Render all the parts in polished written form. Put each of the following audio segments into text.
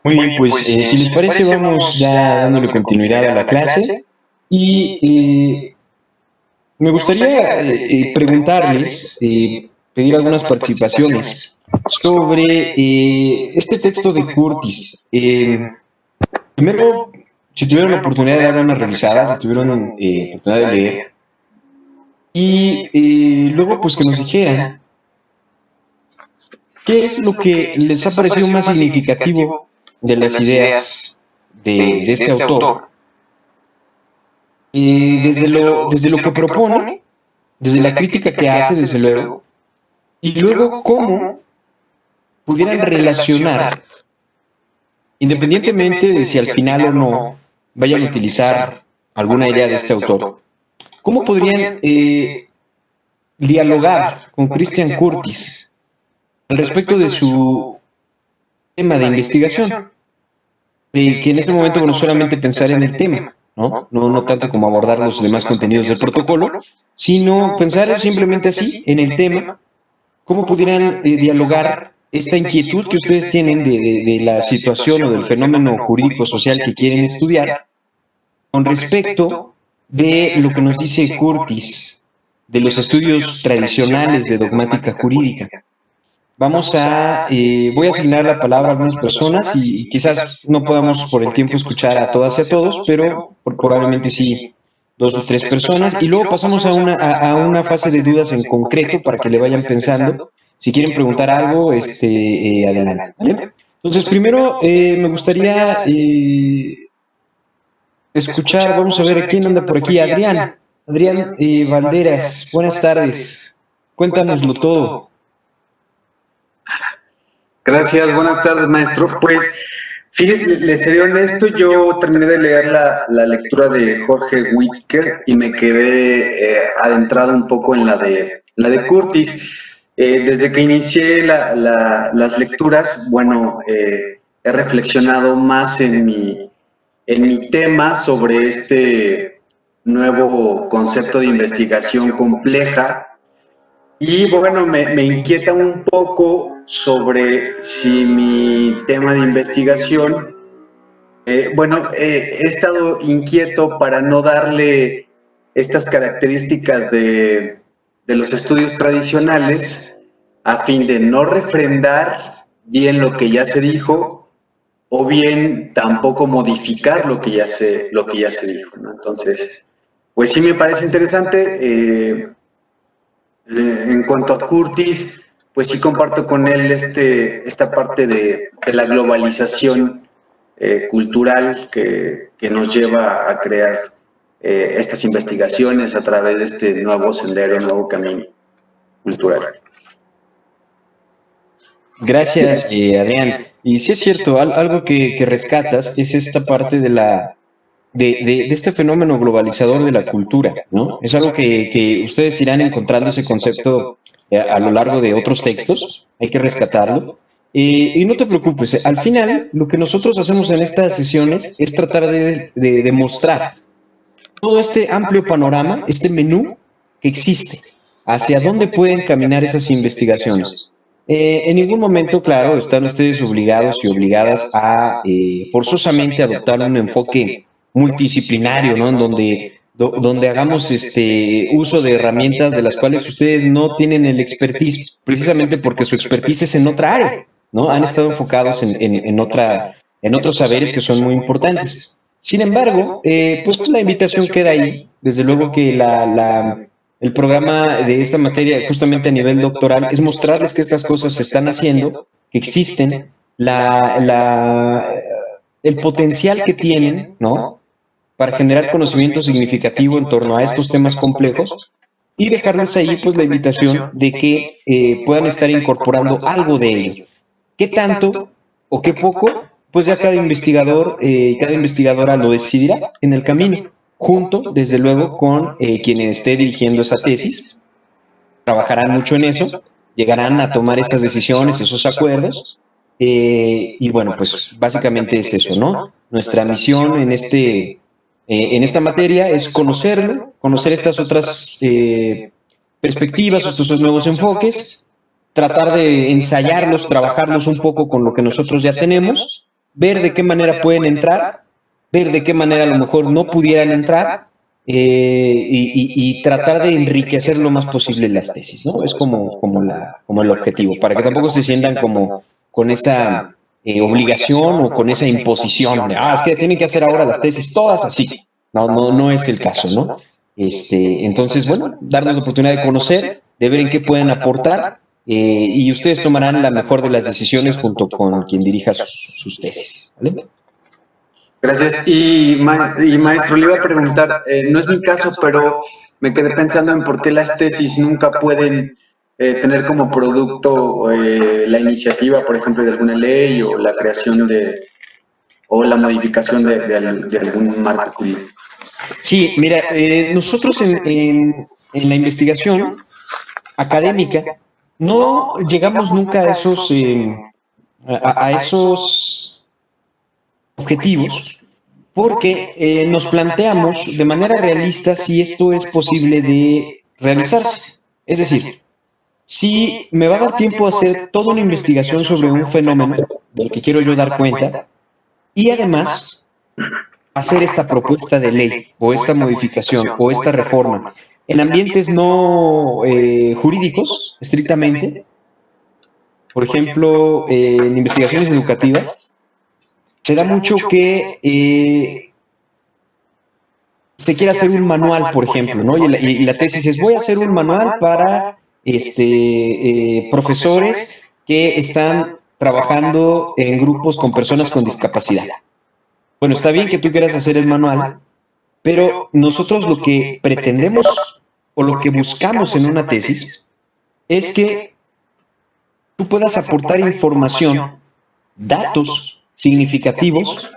Muy bien, pues si les parece vamos ya dándole continuidad a la clase y me gustaría preguntarles, pedir algunas participaciones sobre este texto de Curtis. Primero, si tuvieron la oportunidad de darle una revisada, si tuvieron oportunidad de leer, y luego pues que nos dijeran qué es lo que les ha parecido más significativo de las ideas de este autor. Desde lo que propone, desde la crítica que hace, desde luego, y luego cómo pudieran relacionar, independientemente de si al final o no vayan a utilizar alguna idea de este autor, cómo podrían dialogar con Christian Curtis al respecto de su tema de investigación, que en este momento, bueno, solamente pensar en el tema, no tanto como abordar los demás contenidos del protocolo, sino pensar simplemente así en el tema, cómo pudieran dialogar esta inquietud que ustedes tienen de la situación o del fenómeno jurídico-social que quieren estudiar con respecto de lo que nos dice Curtis de los estudios tradicionales de dogmática jurídica. Voy a asignar la palabra a algunas personas y quizás no podamos por el tiempo escuchar a todas y a todos, pero probablemente sí dos o tres personas, y luego pasamos a una fase de dudas en concreto para que le vayan pensando. Si quieren preguntar algo, adelante, ¿vale? Entonces, primero me gustaría escuchar, vamos a ver quién anda por aquí. Adrián Valderas, buenas tardes, cuéntanoslo todo. Gracias, buenas tardes, maestro. Pues, fíjate, les seré honesto, yo terminé de leer la lectura de Jorge Whitaker y me quedé adentrado un poco en la de Curtis. Desde que inicié las lecturas, bueno, he reflexionado más en mi tema sobre este nuevo concepto de investigación compleja. Y bueno, me inquieta un poco sobre si mi tema de investigación, he estado inquieto para no darle estas características de los estudios tradicionales a fin de no refrendar bien lo que ya se dijo o bien tampoco modificar lo que ya se dijo, ¿no? Entonces, pues sí me parece interesante. En cuanto a Curtis, pues sí comparto con él esta parte de la globalización cultural que nos lleva a crear estas investigaciones a través de este nuevo sendero, nuevo camino cultural. Gracias, Adrián. Y sí es cierto, algo que rescatas es esta parte de este fenómeno globalizador de la cultura, ¿no? Es algo que ustedes irán encontrando ese concepto a lo largo de otros textos, hay que rescatarlo. Y no te preocupes, al final lo que nosotros hacemos en estas sesiones es tratar de demostrar todo este amplio panorama, este menú que existe, hacia dónde pueden caminar esas investigaciones. En ningún momento, claro, están ustedes obligados y obligadas a forzosamente adoptar un enfoque multidisciplinario, ¿no? En donde hagamos uso de herramientas de las cuales ustedes no tienen el expertise, precisamente porque su expertise es en otra área, ¿no? Han estado enfocados en otros saberes que son muy importantes. Sin embargo, pues la invitación queda ahí. Desde luego que el programa de esta materia, justamente a nivel doctoral, es mostrarles que estas cosas se están haciendo, que existen, el potencial que tienen, ¿no? Para generar conocimiento significativo en torno a estos temas complejos y dejarles ahí pues la invitación de que puedan estar incorporando algo de ello. ¿Qué tanto o qué poco? Pues ya cada investigador y cada investigadora lo decidirá en el camino, junto, desde luego, con quien esté dirigiendo esa tesis. Trabajarán mucho en eso, llegarán a tomar esas decisiones, esos acuerdos, y bueno, pues básicamente es eso, ¿no? Nuestra misión en esta materia es conocerlo, conocer estas otras perspectivas, estos nuevos enfoques, tratar de ensayarlos, trabajarlos un poco con lo que nosotros ya tenemos, ver de qué manera pueden entrar, ver de qué manera a lo mejor no pudieran entrar, y tratar de enriquecer lo más posible las tesis, ¿no? Es como el objetivo, para que tampoco se sientan como con esa obligación o con esa imposición de, es que tienen que hacer ahora las tesis todas así. No es el caso, ¿no? Entonces, bueno, darnos la oportunidad de conocer, de ver en qué pueden aportar, y ustedes tomarán la mejor de las decisiones junto con quien dirija sus tesis, ¿vale? Gracias. Y maestro, le iba a preguntar, no es mi caso, pero me quedé pensando en por qué las tesis nunca pueden tener como producto la iniciativa, por ejemplo, de alguna ley o la creación o la modificación de algún marco jurídico. Sí, mira, nosotros en la investigación académica no llegamos nunca a esos objetivos porque nos planteamos de manera realista si esto es posible de realizarse. Es decir, si me va a dar tiempo a hacer toda una investigación sobre un fenómeno del que quiero yo dar cuenta y además hacer esta propuesta de ley o esta modificación o esta reforma en ambientes no jurídicos, estrictamente, por ejemplo, en investigaciones educativas, se da mucho que se quiere hacer un manual, por ejemplo, ¿no? Y la tesis es, voy a hacer un manual para profesores que están trabajando en grupos con personas con discapacidad. Bueno, está bien que tú quieras hacer el manual, pero nosotros lo que pretendemos o lo que buscamos en una tesis es que tú puedas aportar información, datos significativos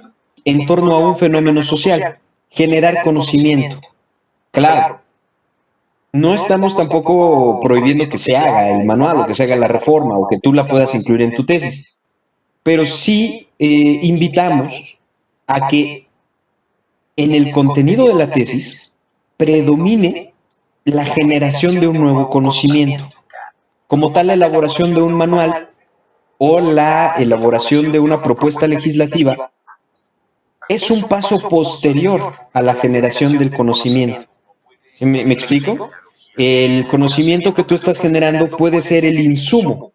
en torno a un fenómeno social, generar conocimiento. Claro, no estamos tampoco prohibiendo que se haga el manual o que se haga la reforma o que tú la puedas incluir en tu tesis, pero sí invitamos a que en el contenido de la tesis predomine la generación de un nuevo conocimiento. Como tal, la elaboración de un manual o la elaboración de una propuesta legislativa es un paso posterior a la generación del conocimiento. ¿Sí me explico? El conocimiento que tú estás generando puede ser el insumo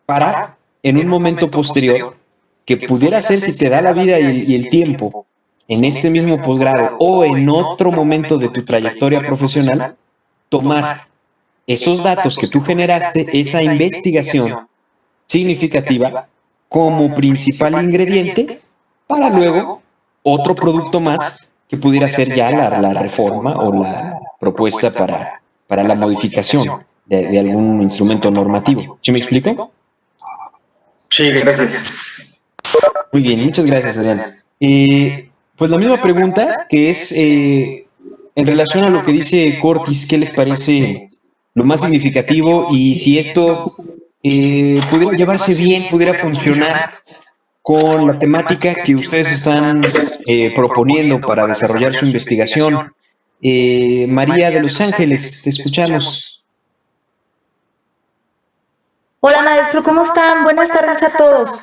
para, en un momento posterior, que pudiera ser, si te da la vida y el tiempo, en este mismo posgrado o en otro momento de tu trayectoria profesional, tomar esos datos que tú generaste, esa investigación significativa, como principal ingrediente para luego otro producto más que pudiera ser ya la reforma o la propuesta para la modificación de algún instrumento normativo. ¿Sí me explico? Sí, gracias. Muy bien, muchas gracias, Adrián. Pues la misma pregunta, que es en relación a lo que dice Cortis, ¿qué les parece lo más significativo y si esto pudiera llevarse bien, pudiera funcionar con la temática que ustedes están proponiendo para desarrollar su investigación? María de Los Ángeles, te escuchamos. Hola maestro, ¿cómo están? Buenas tardes a todos.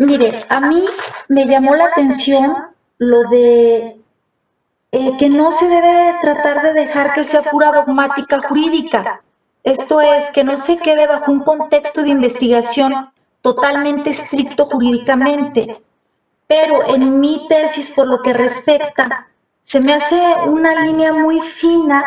Mire, a mí me llamó la atención lo de que no se debe tratar de dejar que sea pura dogmática jurídica. Esto es, que no se quede bajo un contexto de investigación totalmente estricto jurídicamente. Pero en mi tesis, por lo que respecta, se me hace una línea muy fina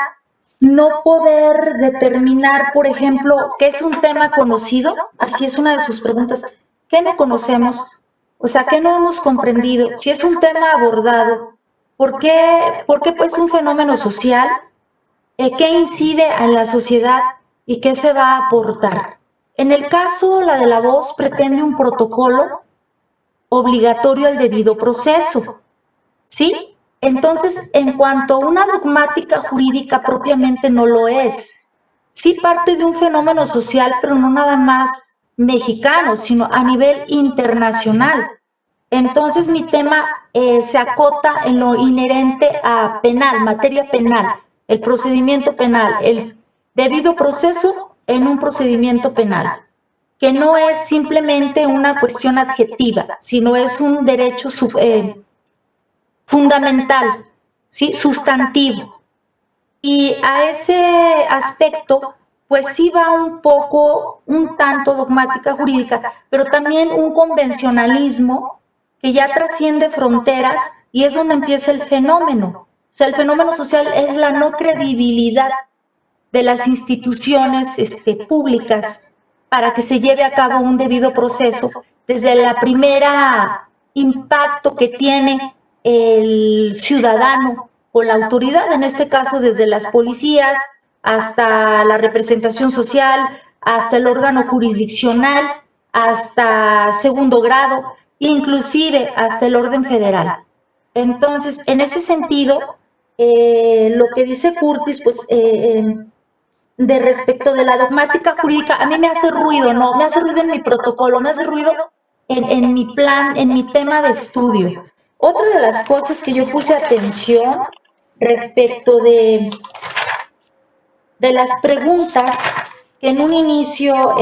no poder determinar, por ejemplo, qué es un tema conocido, así es una de sus preguntas, ¿qué no conocemos? O sea, ¿qué no hemos comprendido? Si es un tema abordado, ¿por qué pues un fenómeno social? ¿Qué incide en la sociedad y qué se va a aportar? En el caso, la de la voz pretende un protocolo obligatorio al debido proceso, ¿sí? Entonces, en cuanto a una dogmática jurídica propiamente no lo es. Sí parte de un fenómeno social, pero no nada más mexicano, sino a nivel internacional. Entonces, mi tema se acota en lo inherente a penal, materia penal, el procedimiento penal, el debido proceso en un procedimiento penal, que no es simplemente una cuestión adjetiva, sino es un derecho fundamental, ¿sí? Sustantivo. Y a ese aspecto, pues sí va un tanto dogmática jurídica, pero también un convencionalismo que ya trasciende fronteras y es donde empieza el fenómeno. O sea, el fenómeno social es la no credibilidad de las instituciones públicas para que se lleve a cabo un debido proceso desde la primera impacto que tiene el ciudadano o la autoridad, en este caso desde las policías hasta la representación social, hasta el órgano jurisdiccional, hasta segundo grado, inclusive hasta el orden federal. Entonces, en ese sentido, lo que dice Curtis, pues de respecto de la dogmática jurídica, a mí me hace ruido, ¿no? Me hace ruido en mi protocolo, me hace ruido en mi plan, en mi tema de estudio. Otra de las cosas que yo puse atención respecto de las preguntas que en un inicio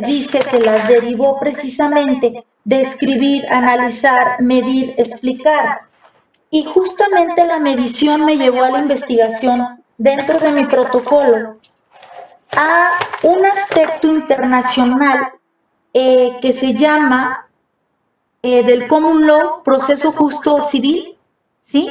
dice que las derivó precisamente de escribir, analizar, medir, explicar. Y justamente la medición me llevó a la investigación dentro de mi protocolo a un aspecto internacional que se llama del Common Law, proceso justo civil, ¿sí?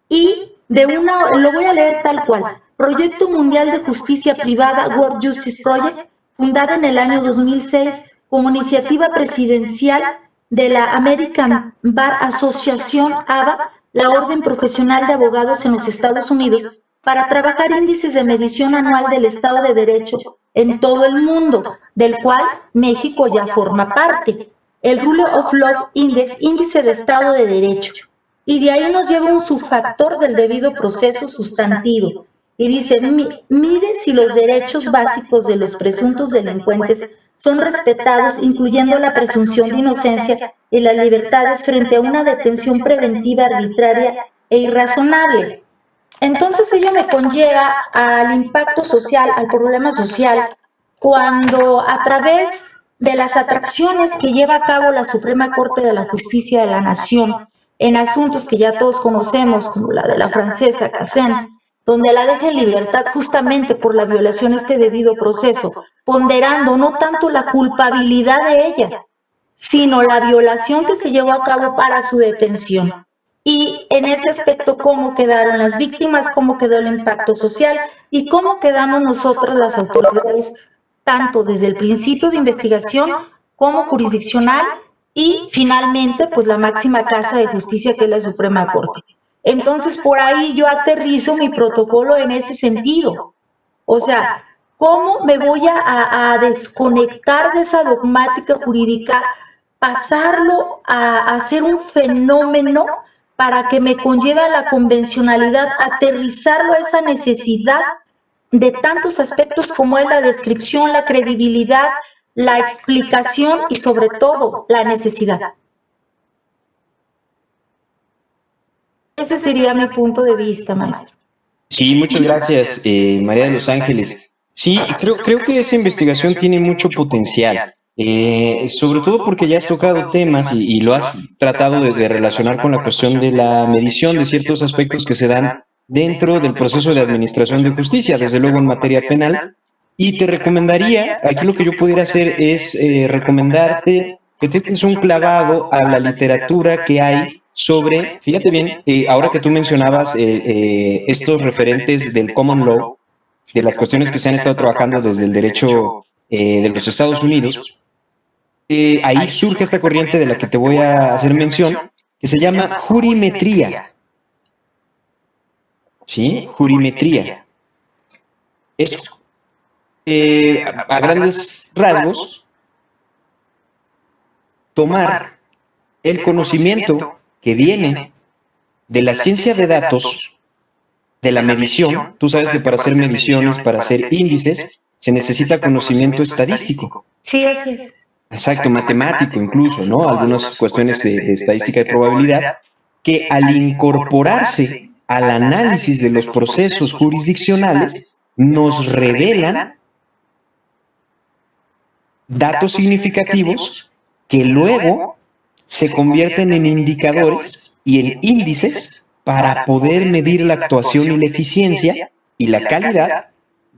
Y de lo voy a leer tal cual, Proyecto Mundial de Justicia Privada, World Justice Project, fundada en el año 2006 como iniciativa presidencial de la American Bar Association, ABA, la Orden Profesional de Abogados en los Estados Unidos, para trabajar índices de medición anual del Estado de Derecho en todo el mundo, del cual México ya forma parte. El Rule of Law Index, índice de Estado de Derecho. Y de ahí nos lleva un subfactor del debido proceso sustantivo. Y dice, mide si los derechos básicos de los presuntos delincuentes son respetados, incluyendo la presunción de inocencia y las libertades frente a una detención preventiva arbitraria e irrazonable. Entonces ello me conlleva al impacto social, al problema social, cuando a través de las atracciones que lleva a cabo la Suprema Corte de la Justicia de la Nación en asuntos que ya todos conocemos, como la de la francesa Cassens, donde la deja en libertad justamente por la violación de este debido proceso, ponderando no tanto la culpabilidad de ella, sino la violación que se llevó a cabo para su detención. Y en ese aspecto, cómo quedaron las víctimas, cómo quedó el impacto social y cómo quedamos nosotros las autoridades, tanto desde el principio de investigación como jurisdiccional y finalmente, pues la máxima casa de justicia que es la Suprema Corte. Entonces, por ahí yo aterrizo mi protocolo en ese sentido. O sea, ¿cómo me voy a desconectar de esa dogmática jurídica, pasarlo a ser un fenómeno para que me conlleve a la convencionalidad, aterrizarlo a esa necesidad de tantos aspectos como es la descripción, la credibilidad, la explicación y sobre todo la necesidad? Ese sería mi punto de vista, maestro. Sí, muchas gracias, María de los Ángeles. Sí, creo que esa investigación tiene mucho potencial, sobre todo porque ya has tocado temas y lo has tratado de relacionar con la cuestión de la medición de ciertos aspectos que se dan dentro del proceso de administración de justicia, desde luego en materia penal. Y te recomendaría, aquí lo que yo pudiera hacer es recomendarte que te des un clavado a la literatura que hay sobre, fíjate bien, ahora que tú mencionabas estos referentes del common law, de las cuestiones que se han estado trabajando desde el derecho de los Estados Unidos, ahí surge esta corriente de la que te voy a hacer mención, que se llama jurimetría. ¿Sí? Jurimetría. Esto, a grandes rasgos, tomar el conocimiento que viene de la ciencia de datos, de la medición. Tú sabes que para hacer mediciones, para hacer índices, se necesita conocimiento estadístico. Sí, así es. Exacto, matemático incluso, ¿no? Algunas cuestiones de estadística y probabilidad, que al incorporarse al análisis de los procesos jurisdiccionales, nos revelan datos significativos que luego se convierten en indicadores y en índices para poder medir la actuación y la eficiencia y la calidad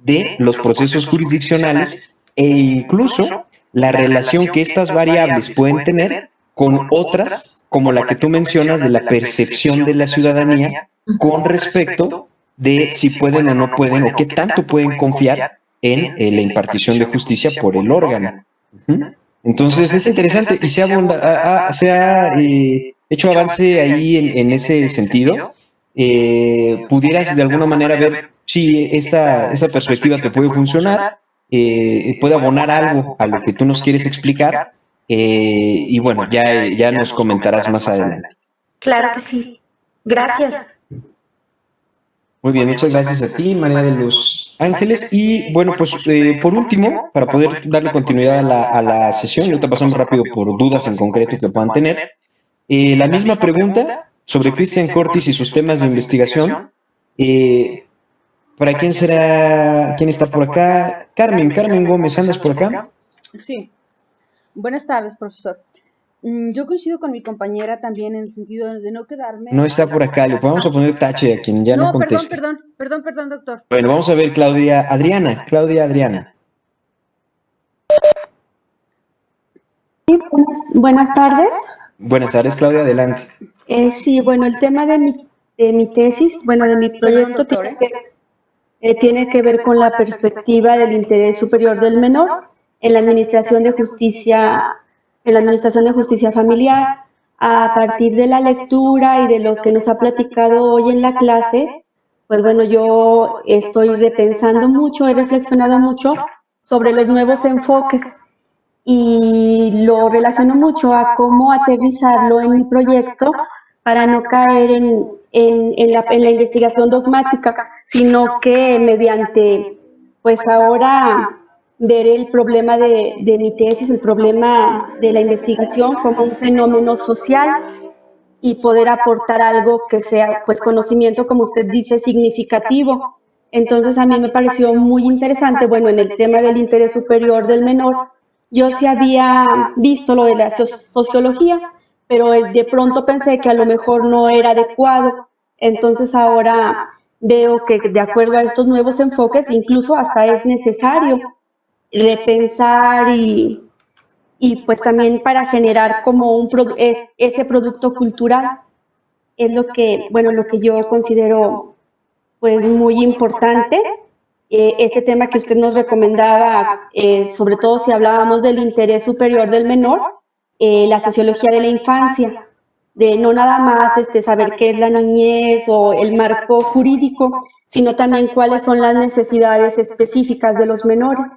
de los procesos jurisdiccionales e incluso la relación que estas variables pueden tener con otras, como la que tú mencionas de la percepción de la ciudadanía con respecto de si pueden o no pueden o qué tanto pueden confiar en la impartición de justicia por el órgano. Entonces es interesante y se ha hecho avance ahí en ese sentido. Pudieras de alguna manera ver si esta perspectiva te puede funcionar, puede abonar algo a lo que tú nos quieres explicar, y bueno, ya nos comentarás más adelante. Claro que sí. Gracias. Muy bien, muchas gracias a ti, María de los Ángeles. Y bueno, pues por último, para poder darle continuidad a la sesión, y ahorita pasamos rápido por dudas en concreto que puedan tener, la misma pregunta sobre Cristian Cortis y sus temas de investigación. ¿Para quién será? ¿Quién está por acá? Carmen Gómez, ¿andas por acá? Sí. Buenas tardes, profesor. Yo coincido con mi compañera también en el sentido de no quedarme... No está por acá, le vamos a poner tache a quien ya no conteste. Perdón, doctor. Bueno, vamos a ver Claudia Adriana. Sí, buenas tardes. Buenas tardes, Claudia, adelante. Sí, bueno, el tema de mi tesis, bueno, de mi proyecto tiene que ver con la perspectiva del interés superior del menor en la administración de justicia, familiar. A partir de la lectura y de lo que nos ha platicado hoy en la clase, pues bueno, yo estoy repensando mucho, he reflexionado mucho sobre los nuevos enfoques y lo relaciono mucho a cómo aterrizarlo en mi proyecto para no caer en la investigación dogmática, sino que mediante, pues ahora ver el problema de mi tesis, el problema de la investigación como un fenómeno social y poder aportar algo que sea, pues, conocimiento, como usted dice, significativo. Entonces, a mí me pareció muy interesante, bueno, en el tema del interés superior del menor, yo sí había visto lo de la sociología, pero de pronto pensé que a lo mejor no era adecuado. Entonces, ahora veo que de acuerdo a estos nuevos enfoques, incluso hasta es necesario repensar y pues también para generar como ese producto cultural es lo que, bueno, lo que yo considero pues muy importante. Este tema que usted nos recomendaba, sobre todo si hablábamos del interés superior del menor, la sociología de la infancia, de no nada más saber qué es la niñez o el marco jurídico, sino también cuáles son las necesidades específicas de los menores.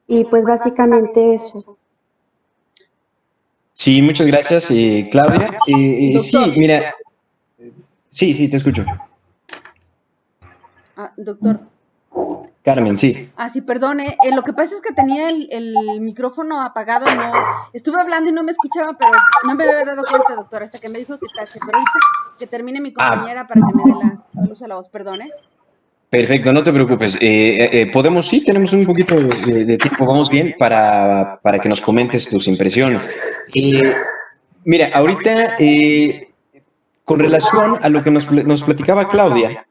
Y pues básicamente eso. Sí, muchas gracias, Claudia. Sí, mira. Sí, te escucho. Doctor. Carmen, sí. Sí, perdone. Lo que pasa es que tenía el micrófono apagado, no. Estuve hablando y no me escuchaba, pero no me había dado cuenta, doctor, hasta que me dijo que tache. Pero ahorita que termine mi compañera para que me dé la luz a la voz, perdone. Perfecto, no te preocupes. Podemos, sí, tenemos un poquito de tiempo, vamos bien, para que nos comentes tus impresiones. Mira, ahorita, con relación a lo que nos platicaba Claudia,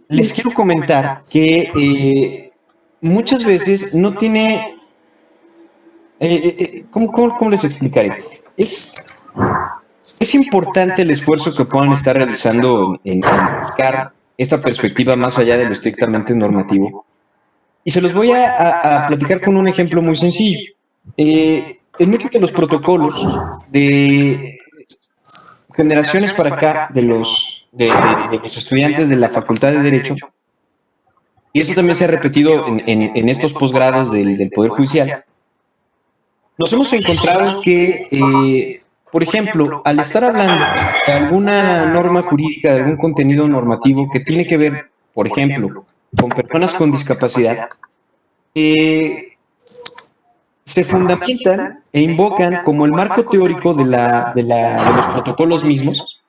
les quiero comentar que muchas veces no tiene... ¿cómo les explicaré? Es importante el esfuerzo que puedan estar realizando en buscar esta perspectiva más allá de lo estrictamente normativo. Y se los voy a platicar con un ejemplo muy sencillo. En muchos de los protocolos de generaciones para acá de los estudiantes de la Facultad de Derecho, y esto también se ha repetido en estos posgrados del Poder Judicial, nos hemos encontrado que, por ejemplo, al estar hablando de alguna norma jurídica, de algún contenido normativo que tiene que ver, por ejemplo, con personas con discapacidad, se fundamentan e invocan como el marco teórico de los protocolos mismos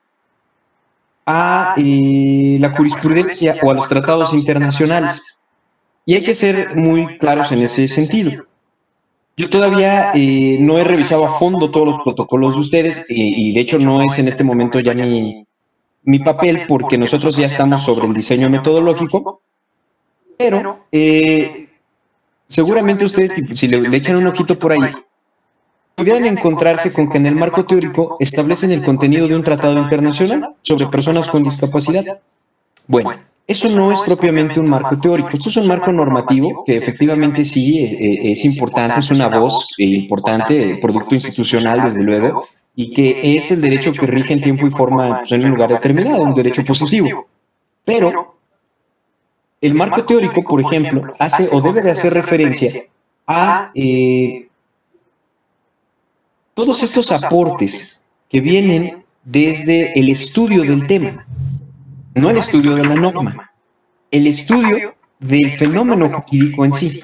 a la jurisprudencia o a los tratados internacionales. Y hay que ser muy claros en ese sentido. Yo todavía no he revisado a fondo todos los protocolos de ustedes y de hecho no es en este momento ya mi papel porque nosotros ya estamos sobre el diseño metodológico, pero seguramente ustedes, si le echan un ojito por ahí, pudieran encontrarse con que en el marco teórico establecen el contenido de un tratado internacional sobre personas con discapacidad. Bueno, eso no es propiamente un marco teórico, esto es un marco normativo que efectivamente sí es importante, es una voz importante, producto institucional desde luego, y que es el derecho que rige en tiempo y forma pues, en un lugar determinado, un derecho positivo. Pero el marco teórico, por ejemplo, hace o debe de hacer referencia a todos estos aportes que vienen desde el estudio del tema, no el estudio de la norma, el estudio del fenómeno jurídico en sí.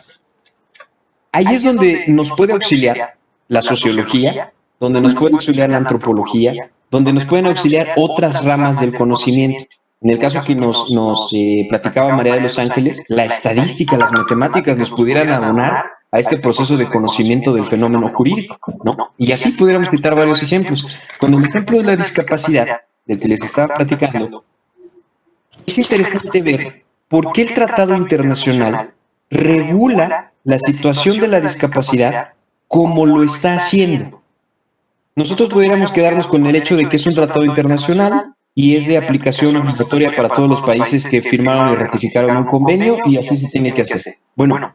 Ahí es donde nos puede auxiliar la sociología, donde nos puede auxiliar la antropología, donde nos pueden auxiliar otras ramas del conocimiento. En el caso que nos platicaba María de los Ángeles, la estadística, las matemáticas nos pudieran abonar a este proceso de conocimiento del fenómeno jurídico, ¿no? Y así pudiéramos citar varios ejemplos. Con el ejemplo de la discapacidad, del que les estaba platicando, es interesante ver por qué el tratado internacional regula la situación de la discapacidad como lo está haciendo. Nosotros pudiéramos quedarnos con el hecho de que es un tratado internacional y es de aplicación obligatoria para todos los países que firmaron y ratificaron un convenio y así se tiene que hacer. Bueno,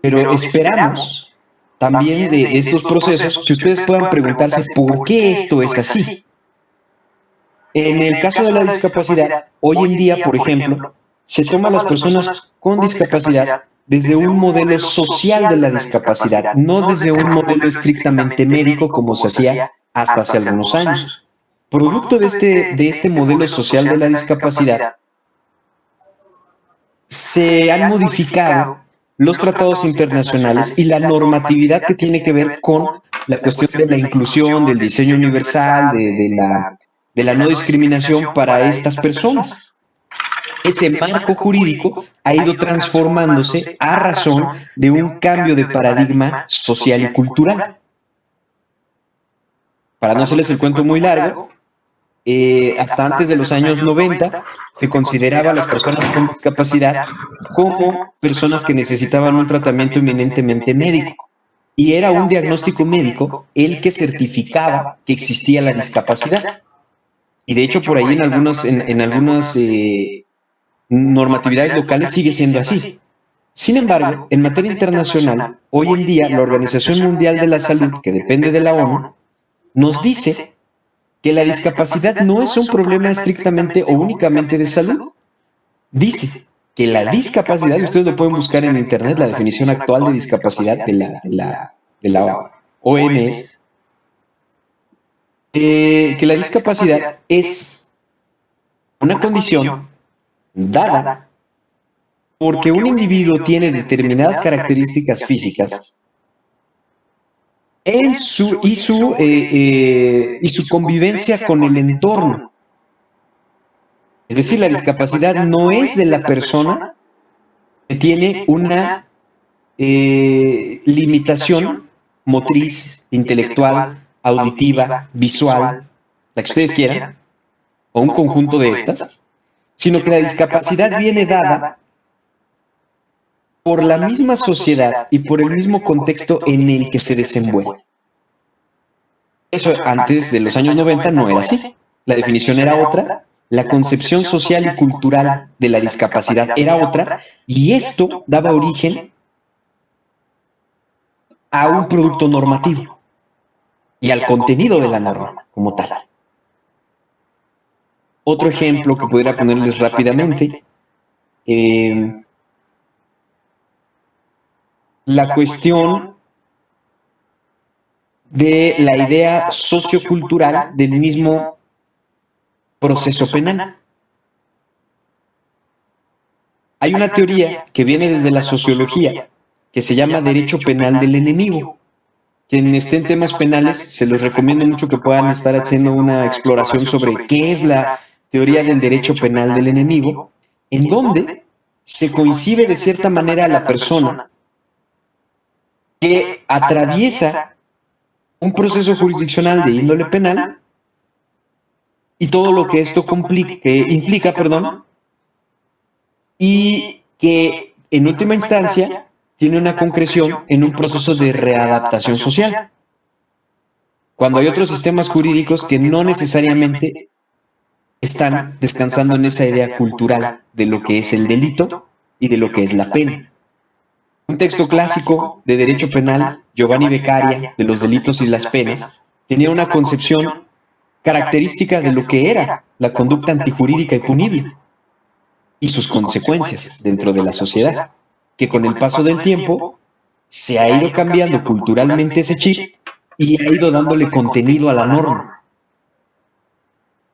pero esperamos también de estos procesos que ustedes puedan preguntarse por qué esto es así. En el caso de la discapacidad, hoy en día, por ejemplo, se toma a las personas con discapacidad desde un modelo social de la discapacidad, no desde un modelo estrictamente médico como se hacía hasta hace algunos años. Producto de este modelo social de la discapacidad, se han modificado los tratados internacionales y la normatividad que tiene que ver con la cuestión de la inclusión, del diseño universal, de la no discriminación para estas personas. Ese marco jurídico ha ido transformándose a razón de un cambio de paradigma social y cultural. Para no hacerles el cuento muy largo, hasta antes de los años 90 se consideraba a las personas con discapacidad como personas que necesitaban un tratamiento eminentemente médico. Y era un diagnóstico médico el que certificaba que existía la discapacidad. Y de hecho por ahí en algunas normatividades locales sigue siendo así. Sin embargo, en materia internacional, hoy en día la Organización Mundial de la Salud, que depende de la ONU, nos dice que la discapacidad no es un problema estrictamente o únicamente de salud. Dice que la discapacidad, y ustedes lo pueden buscar en internet, la definición actual de discapacidad de la OMS, que la discapacidad es una condición dada porque un individuo tiene determinadas características físicas y su convivencia con el entorno. Es decir, la discapacidad no es de la persona que tiene una limitación motriz, intelectual, auditiva, visual, la que ustedes quieran, o un conjunto de estas, sino que la discapacidad viene dada por la misma sociedad y por el mismo contexto en el que se desenvuelve. Eso antes de los años 90 no era así. La definición era otra, la concepción social y cultural de la discapacidad era otra, y esto daba origen a un producto normativo y al contenido de la norma como tal. Otro ejemplo que pudiera ponerles rápidamente, la cuestión de la idea sociocultural del mismo proceso penal. Hay una teoría que viene desde la sociología que se llama derecho penal del enemigo. Quien esté en temas penales, se los recomiendo mucho que puedan estar haciendo una exploración sobre qué es la teoría del derecho penal del enemigo, en donde se concibe de cierta manera a la persona que atraviesa un proceso jurisdiccional de índole penal y todo lo que esto implica, y que en última instancia tiene una concreción en un proceso de readaptación social. Cuando hay otros sistemas jurídicos que no necesariamente están descansando en esa idea cultural de lo que es el delito y de lo que es la pena. Un texto clásico de derecho penal, Giovanni Beccaria, de los delitos y las penas, tenía una concepción característica de lo que era la conducta antijurídica y punible y sus consecuencias dentro de la sociedad, que con el paso del tiempo se ha ido cambiando culturalmente ese chip y ha ido dándole contenido a la norma.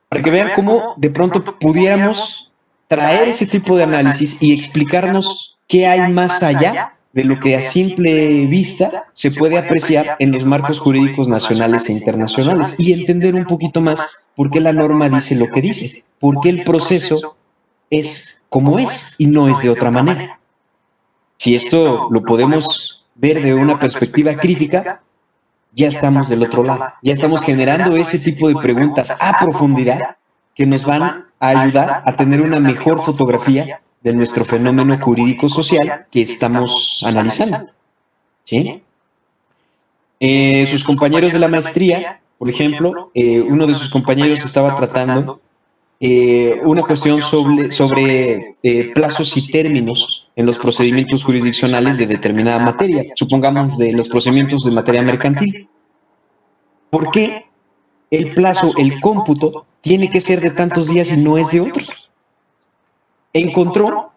Para que vean cómo de pronto pudiéramos traer ese tipo de análisis y explicarnos qué hay más allá de lo que a simple vista se puede apreciar en los marcos jurídicos nacionales e internacionales y entender un poquito más por qué la norma dice lo que dice, por qué el proceso es como es y no es de otra manera. Si esto lo podemos ver de una perspectiva crítica, ya estamos del otro lado, ya estamos generando ese tipo de preguntas a profundidad que nos van a ayudar a tener una mejor fotografía de nuestro fenómeno jurídico-social que estamos analizando. ¿Sí? Sus compañeros de la maestría, por ejemplo, uno de sus compañeros estaba tratando una cuestión sobre plazos y términos en los procedimientos jurisdiccionales de determinada materia, supongamos de los procedimientos de materia mercantil. ¿Por qué el plazo, el cómputo, tiene que ser de tantos días y no es de otros? Encontró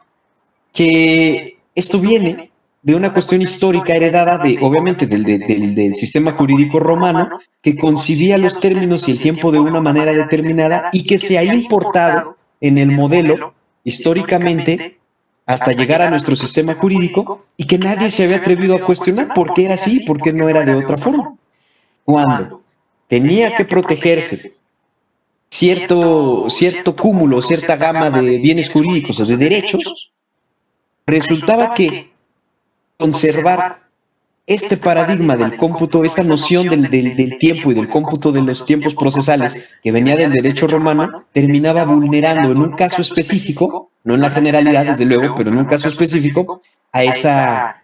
que esto viene de una cuestión histórica heredada obviamente, del sistema jurídico romano, que concibía los términos y el tiempo de una manera determinada y que se ha importado en el modelo históricamente hasta llegar a nuestro sistema jurídico y que nadie se había atrevido a cuestionar por qué era así y por qué no era de otra forma. Cuando tenía que protegerse cierto cúmulo, cierta gama de bienes jurídicos o de derechos, resultaba que conservar este paradigma del cómputo, esta noción del tiempo y del cómputo de los tiempos procesales que venía del derecho romano, terminaba vulnerando en un caso específico, no en la generalidad desde luego, pero en un caso específico, a esa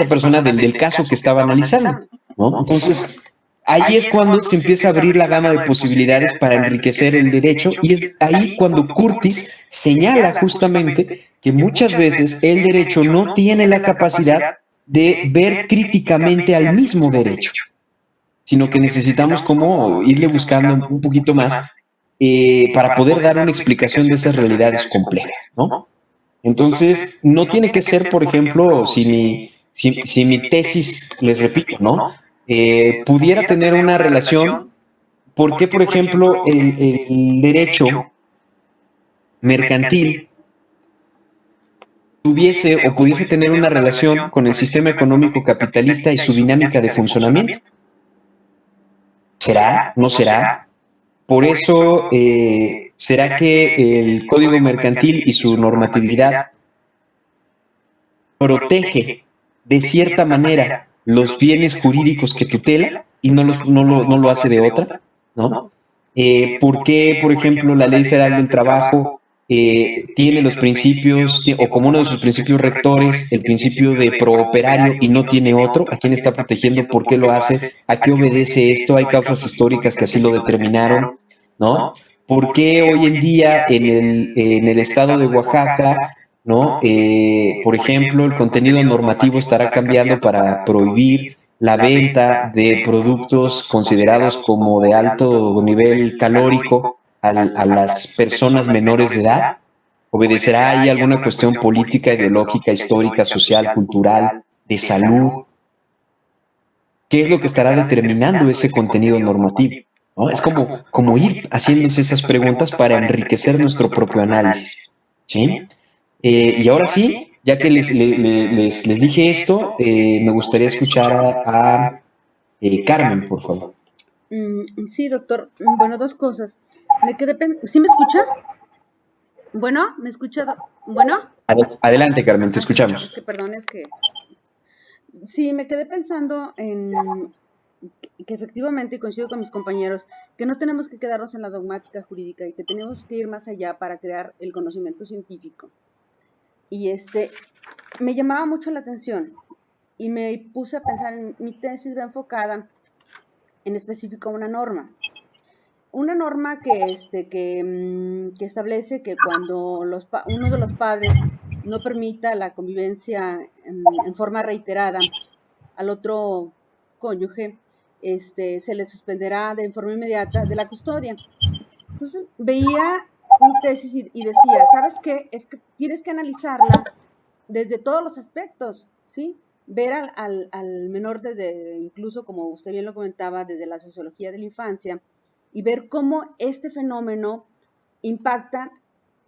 persona del caso que estaba analizando, ¿no? Entonces, ahí es cuando se empieza a abrir la gama de posibilidades para enriquecer el derecho y es ahí cuando Curtis señala justamente que muchas veces el derecho no tiene la capacidad de ver críticamente al mismo derecho, sino que necesitamos como irle buscando un poquito más para poder dar una explicación de esas realidades complejas, ¿no? Entonces, no tiene que ser, por ejemplo, si mi tesis, les repito, ¿no? Pudiera tener una relación, ¿por qué, por ejemplo, el derecho mercantil tuviese o pudiese tener una relación con el sistema económico capitalista y su dinámica de funcionamiento? ¿Será? ¿No será? Por eso, ¿será que el Código Mercantil y su normatividad protege de cierta manera los bienes jurídicos que tutela y no lo hace de otra? ¿No? ¿Por qué, por ejemplo, la Ley Federal del Trabajo tiene los principios, o como uno de sus principios rectores, el principio de prooperario y no tiene otro. ¿A quién está protegiendo? ¿Por qué lo hace? ¿A qué obedece esto? Hay causas históricas que así lo determinaron, ¿no? ¿Por qué hoy en día en el estado de Oaxaca, ¿no? Por ejemplo, el contenido normativo estará cambiando para prohibir la venta de productos considerados como de alto nivel calórico a las personas menores de edad? ¿Obedecerá ahí alguna cuestión política, ideológica, histórica, social, cultural, de salud? ¿Qué es lo que estará determinando ese contenido normativo? ¿No? Es como ir haciéndose esas preguntas para enriquecer nuestro propio análisis. ¿Sí? Y ahora sí, ya que les dije esto, me gustaría escuchar a Carmen, por favor. Sí, doctor. Bueno, dos cosas. ¿Sí me escucha? Bueno, ¿me escucha? Bueno. Adelante, Carmen, te escuchamos. Es que, perdón, es que... Sí, me quedé pensando en que efectivamente, y coincido con mis compañeros, que no tenemos que quedarnos en la dogmática jurídica y que tenemos que ir más allá para crear el conocimiento científico. Y me llamaba mucho la atención y me puse a pensar en mi tesis va enfocada en específico a una norma. Una norma que establece que cuando uno de los padres no permita la convivencia en forma reiterada al otro cónyuge, se le suspenderá de forma inmediata de la custodia. Entonces veía mi tesis y decía, ¿sabes qué? Es que tienes que analizarla desde todos los aspectos, ¿sí? Ver al menor desde, incluso como usted bien lo comentaba, desde la sociología de la infancia, y ver cómo este fenómeno impacta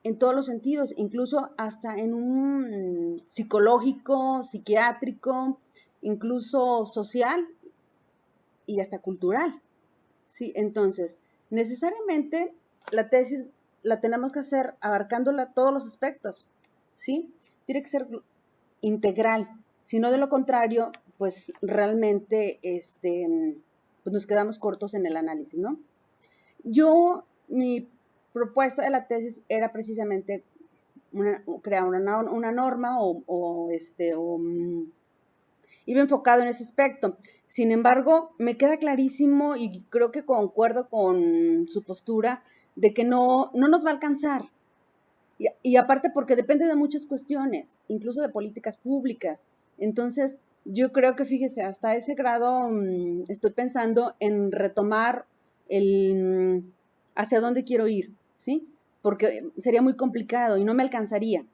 en todos los sentidos, incluso hasta en un psicológico, psiquiátrico, incluso social y hasta cultural. ¿Sí? Entonces, necesariamente la tesis la tenemos que hacer abarcándola todos los aspectos, ¿sí? Tiene que ser integral, si no de lo contrario, pues realmente pues nos quedamos cortos en el análisis, ¿no? Mi propuesta de la tesis era precisamente crear una norma iba enfocado en ese aspecto. Sin embargo, me queda clarísimo y creo que concuerdo con su postura de que no nos va a alcanzar. Y aparte porque depende de muchas cuestiones, incluso de políticas públicas. Entonces, yo creo que, fíjese, hasta ese grado estoy pensando en retomar hacia dónde quiero ir, ¿sí? Porque sería muy complicado y no me alcanzaría.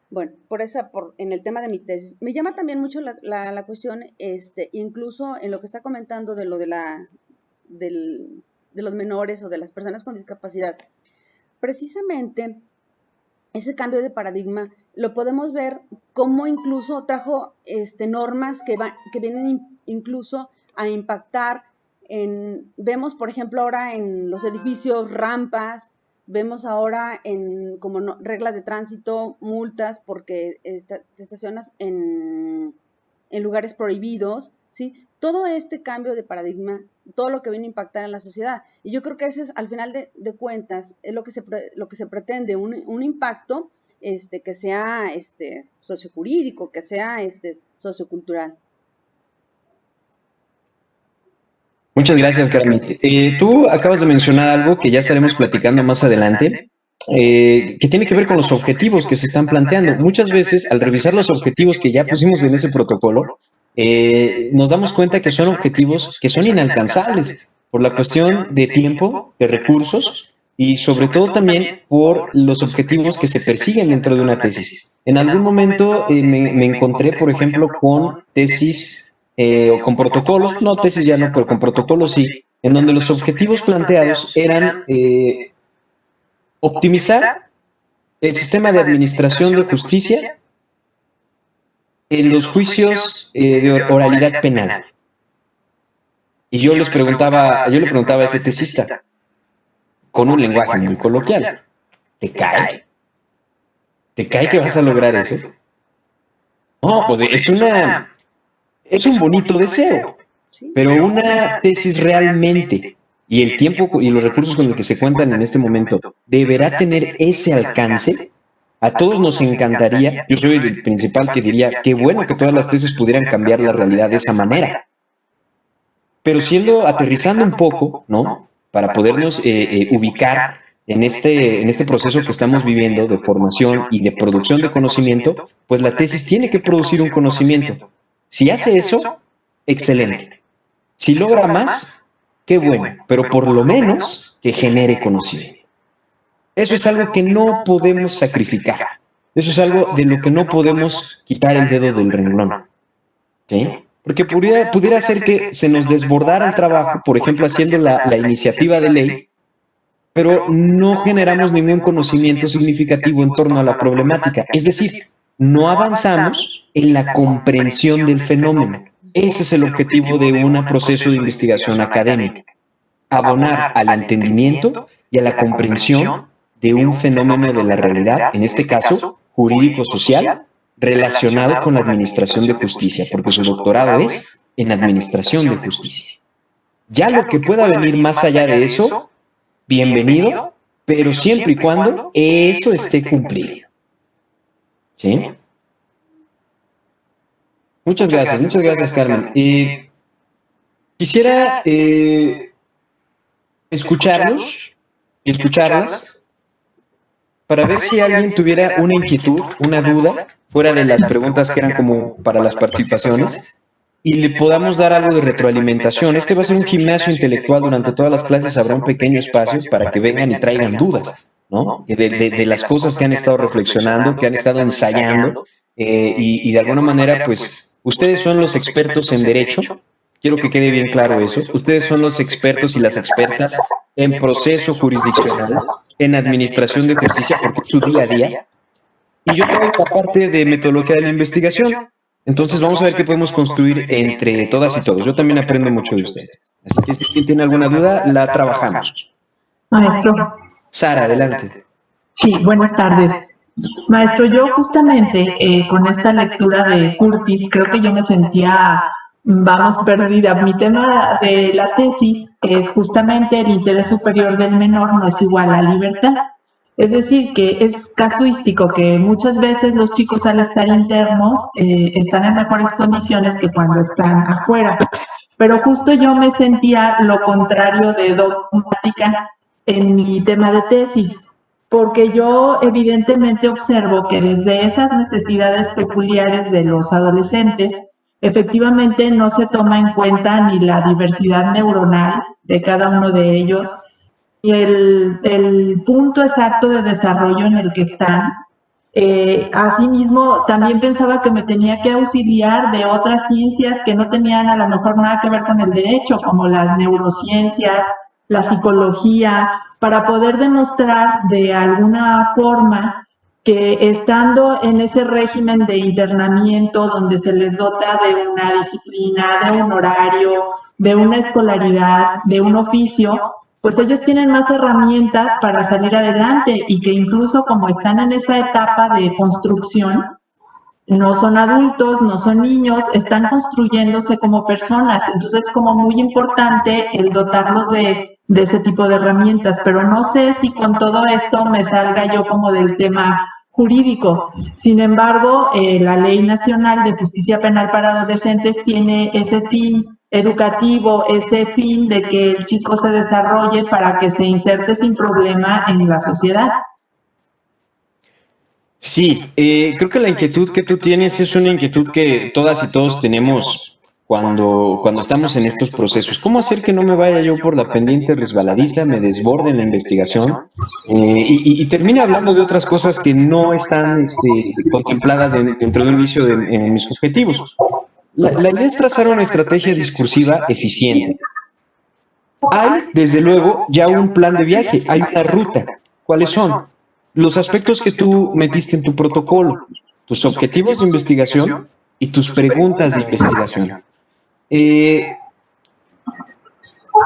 Bueno, en el tema de mi tesis. Me llama también mucho la cuestión, incluso en lo que está comentando de lo de los menores o de las personas con discapacidad. Precisamente, ese cambio de paradigma lo podemos ver como incluso trajo normas que vienen incluso a impactar vemos, por ejemplo, ahora en los edificios rampas, vemos ahora como reglas de tránsito, multas porque te estacionas en lugares prohibidos, ¿sí? Todo este cambio de paradigma, todo lo que viene a impactar en la sociedad. Y yo creo que ese es, al final de cuentas, es lo que se pretende, un impacto que sea sociojurídico, que sea sociocultural. Muchas gracias, Carmen. Tú acabas de mencionar algo que ya estaremos platicando más adelante, que tiene que ver con los objetivos que se están planteando. Muchas veces, al revisar los objetivos que ya pusimos en ese protocolo, nos damos cuenta que son objetivos que son inalcanzables por la cuestión de tiempo, de recursos y sobre todo también por los objetivos que se persiguen dentro de una tesis. En algún momento me encontré, por ejemplo, con tesis o con protocolos, no tesis ya no, pero con protocolos sí, en donde los objetivos planteados eran optimizar el sistema de administración de justicia en los juicios de oralidad penal. Y yo le preguntaba a ese tesista, con un lenguaje muy coloquial, ¿te cae? ¿Te cae que vas a lograr eso? No, pues es un bonito deseo, pero una tesis realmente y el tiempo y los recursos con los que se cuentan en este momento deberá tener ese alcance. A todos nos encantaría, yo soy el principal que diría, qué bueno que todas las tesis pudieran cambiar la realidad de esa manera. Pero aterrizando un poco, ¿no? Para podernos ubicar en este proceso que estamos viviendo de formación y de producción de conocimiento, pues la tesis tiene que producir un conocimiento. Si hace eso, excelente. Si logra más, qué bueno, pero por lo menos que genere conocimiento. Eso es algo que no podemos sacrificar. Eso es algo de lo que no podemos quitar el dedo del renglón. ¿Sí? Porque pudiera ser que se nos desbordara el trabajo, por ejemplo, haciendo la iniciativa de ley, pero no generamos ningún conocimiento significativo en torno a la problemática. Es decir, no avanzamos en la comprensión del fenómeno. Ese es el objetivo de un proceso de investigación académica. Abonar al entendimiento y a la comprensión de un fenómeno de la realidad, en este caso, jurídico-social, relacionado con la administración de justicia, porque su doctorado es en administración de justicia. Ya lo que pueda venir más allá de eso, bienvenido, pero siempre y cuando eso esté cumplido. ¿Sí? Muchas gracias, Carmen. Quisiera escucharlos y escucharlas para ver si alguien tuviera una inquietud, una duda, fuera de las preguntas que eran como para las participaciones, y le podamos dar algo de retroalimentación. Este va a ser un gimnasio intelectual. Durante todas las clases habrá un pequeño espacio para que vengan y traigan dudas, ¿no? De las cosas que han estado reflexionando, que han estado ensayando, y de alguna manera, pues, ustedes son los expertos en derecho. Quiero que quede bien claro eso. Ustedes son los expertos y las expertas en proceso jurisdiccional, en administración de justicia, porque es su día a día. Y yo traigo la parte de metodología de la investigación. Entonces vamos a ver qué podemos construir entre todas y todos. Yo también aprendo mucho de ustedes. Así que si alguien tiene alguna duda, la trabajamos. Maestro. Sara, adelante. Sí, buenas tardes. Maestro, yo justamente con esta lectura de Curtis, creo que yo me sentía, vamos, perdida. Mi tema de la tesis es justamente el interés superior del menor no es igual a libertad. Es decir, que es casuístico que muchas veces los chicos al estar internos están en mejores condiciones que cuando están afuera. Pero justo yo me sentía lo contrario de dogmática en mi tema de tesis, porque yo evidentemente observo que desde esas necesidades peculiares de los adolescentes, efectivamente no se toma en cuenta ni la diversidad neuronal de cada uno de ellos, y el punto exacto de desarrollo en el que están. Asimismo, también pensaba que me tenía que auxiliar de otras ciencias que no tenían a lo mejor nada que ver con el derecho, como las neurociencias, la psicología, para poder demostrar de alguna forma que estando en ese régimen de internamiento donde se les dota de una disciplina, de un horario, de una escolaridad, de un oficio, pues ellos tienen más herramientas para salir adelante y que incluso como están en esa etapa de construcción, no son adultos, no son niños, están construyéndose como personas. Entonces es como muy importante el dotarlos de ese tipo de herramientas, pero no sé si con todo esto me salga yo como del tema jurídico. Sin embargo, la Ley Nacional de Justicia Penal para Adolescentes tiene ese fin educativo, ese fin de que el chico se desarrolle para que se inserte sin problema en la sociedad. Sí, creo que la inquietud que tú tienes es una inquietud que todas y todos tenemos cuando estamos en estos procesos. ¿Cómo hacer que no me vaya yo por la pendiente resbaladiza, me desborde en la investigación y termine hablando de otras cosas que no están contempladas dentro de un inicio en mis objetivos? La idea es trazar una estrategia discursiva eficiente. Hay, desde luego, ya un plan de viaje, hay una ruta. ¿Cuáles son? Los aspectos que tú metiste en tu protocolo, tus objetivos de investigación y tus preguntas de investigación.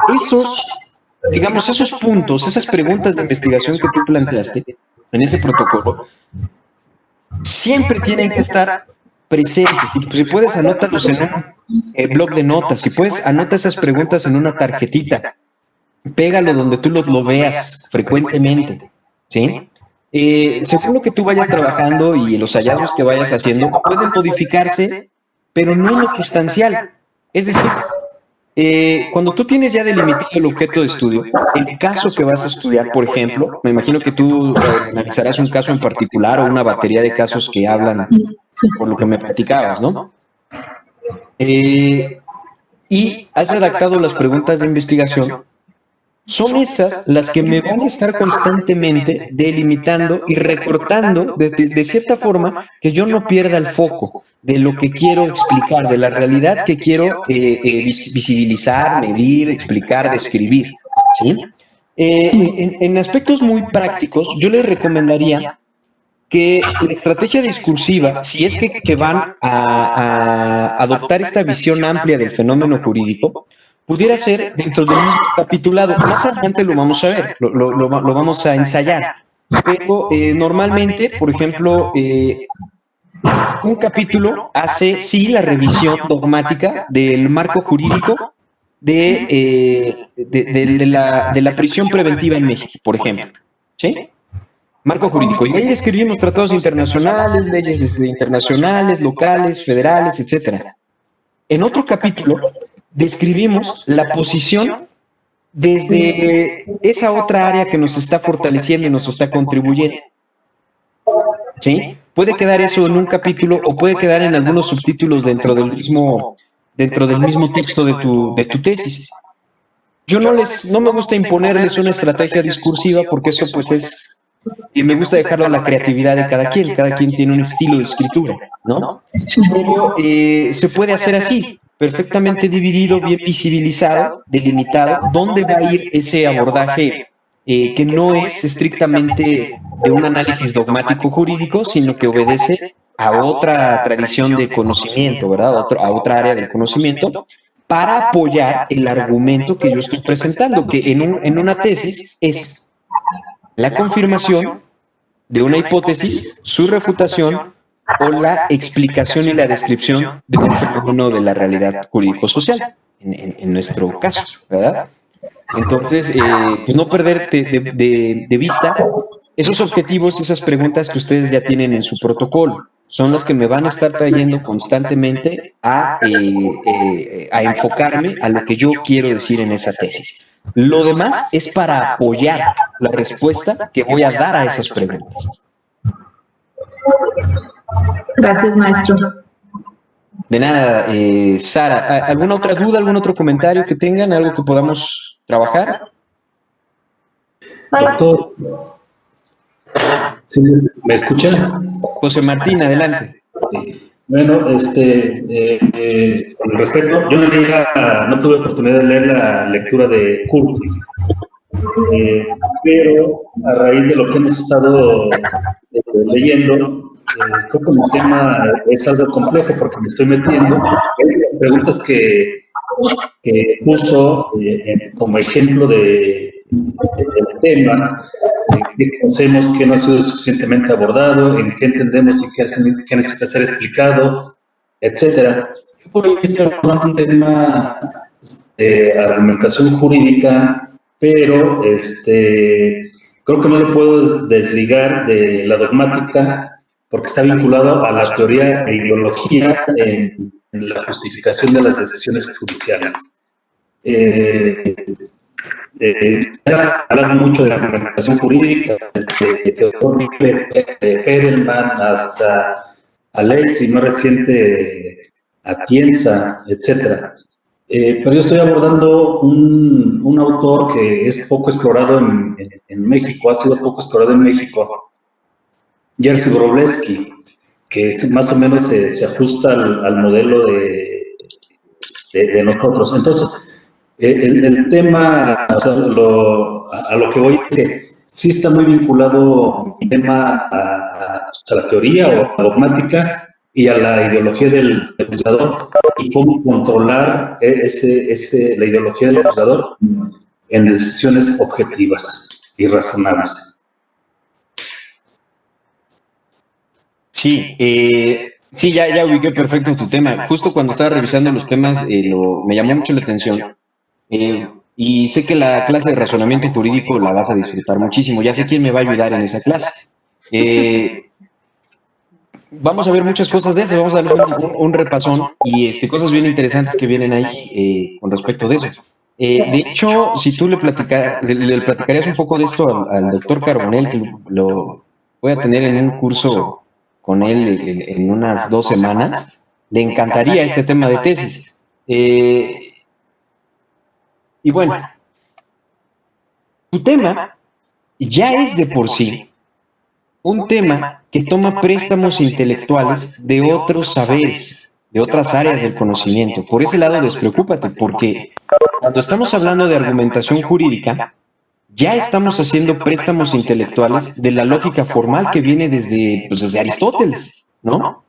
Esos puntos, esas preguntas de investigación que tú planteaste en ese protocolo, siempre tienen que estar presentes. Si puedes, anótalos en un blog de notas. Si puedes, anota esas preguntas en una tarjetita. pégalo donde tú lo veas frecuentemente, ¿sí? Según lo que tú vayas trabajando y los hallazgos que vayas haciendo, pueden modificarse, pero no en lo sustancial. Es decir, cuando tú tienes ya delimitado el objeto de estudio, el caso que vas a estudiar, por ejemplo, me imagino que tú analizarás un caso en particular o una batería de casos que hablan por lo que me platicabas, ¿no? Y has redactado las preguntas de investigación. Son esas las que me van a estar constantemente delimitando y recortando de cierta forma que yo no pierda el foco de lo que quiero explicar, de la realidad que quiero visibilizar, medir, explicar, describir. ¿Sí? En aspectos muy prácticos, yo les recomendaría que la estrategia discursiva, si es que van a adoptar esta visión amplia del fenómeno jurídico, pudiera ser dentro del mismo capitulado. Más adelante lo vamos a ver, lo vamos a ensayar. Pero normalmente, por ejemplo, un capítulo hace, sí, la revisión dogmática del marco jurídico de la prisión preventiva en México, por ejemplo. ¿Sí? Marco jurídico. Y ahí escribimos tratados internacionales, leyes internacionales, locales, federales, etcétera. En otro capítulo describimos la posición desde esa otra área que nos está fortaleciendo y nos está contribuyendo. ¿Sí? Puede quedar eso en un capítulo o puede quedar en algunos subtítulos dentro del mismo texto de tu tesis. Yo no me gusta imponerles una estrategia discursiva porque eso pues es... Y me gusta dejarlo a la creatividad de cada quien tiene un estilo de escritura, ¿no? Pero se puede hacer así, perfectamente dividido, bien visibilizado, delimitado, dónde va a ir ese abordaje que no es estrictamente de un análisis dogmático jurídico, sino que obedece a otra tradición de conocimiento, ¿verdad? A otra área del conocimiento, para apoyar el argumento que yo estoy presentando, que en una tesis es la confirmación de una hipótesis, su refutación o la explicación y la descripción de un fenómeno de la realidad jurídico-social, en nuestro caso, ¿verdad? Entonces, pues no perder de vista esos objetivos, esas preguntas que ustedes ya tienen en su protocolo. Son las que me van a estar trayendo constantemente a enfocarme a lo que yo quiero decir en esa tesis. Lo demás es para apoyar la respuesta que voy a dar a esas preguntas. Gracias, maestro. De nada, Sara, ¿alguna otra duda, algún otro comentario que tengan, algo que podamos trabajar? Doctor, ¿sí me escucha? José Martín, adelante. Bueno, con respecto, yo no tuve oportunidad de leer la lectura de Curtis, pero a raíz de lo que hemos estado leyendo, creo que el tema es algo complejo porque me estoy metiendo. Hay preguntas que puso como ejemplo del tema, qué conocemos que no ha sido suficientemente abordado, en qué entendemos y qué necesita ser explicado, etcétera. Yo por ahí estoy abordando un tema de argumentación jurídica, pero creo que no lo puedo desligar de la dogmática porque está vinculado a la teoría e ideología en la justificación de las decisiones judiciales. Se ha hablado mucho de la argumentación jurídica, desde Teodoro Perelman hasta Alexis, más reciente Atienza, etc. Pero yo estoy abordando un autor que es poco explorado en México, ha sido poco explorado en México, Jerzy Wróblewski, que más o menos se ajusta al modelo de nosotros. Entonces, el tema, o sea, a lo que voy es que sí está muy vinculado el tema a la teoría o a la dogmática y a la ideología del juzgador y cómo controlar la ideología del juzgador en decisiones objetivas y razonables. Sí, sí, ya ubiqué perfecto tu tema. Justo cuando estaba revisando los temas, me llamó mucho la atención. y sé que la clase de razonamiento jurídico la vas a disfrutar muchísimo. Ya sé quién me va a ayudar en esa clase. Vamos a ver muchas cosas de eso, vamos a dar un repasón y cosas bien interesantes que vienen ahí con respecto de eso. De hecho, si tú le platicarías un poco de esto al doctor Carbonell, que lo voy a tener en un curso con él en unas 2 semanas, le encantaría este tema de tesis. Y bueno, tu tema ya es de por sí un tema que toma préstamos intelectuales de otros saberes, de otras áreas del conocimiento. Por ese lado, despreocúpate, porque cuando estamos hablando de argumentación jurídica, ya estamos haciendo préstamos intelectuales de la lógica formal que viene desde Aristóteles, ¿no?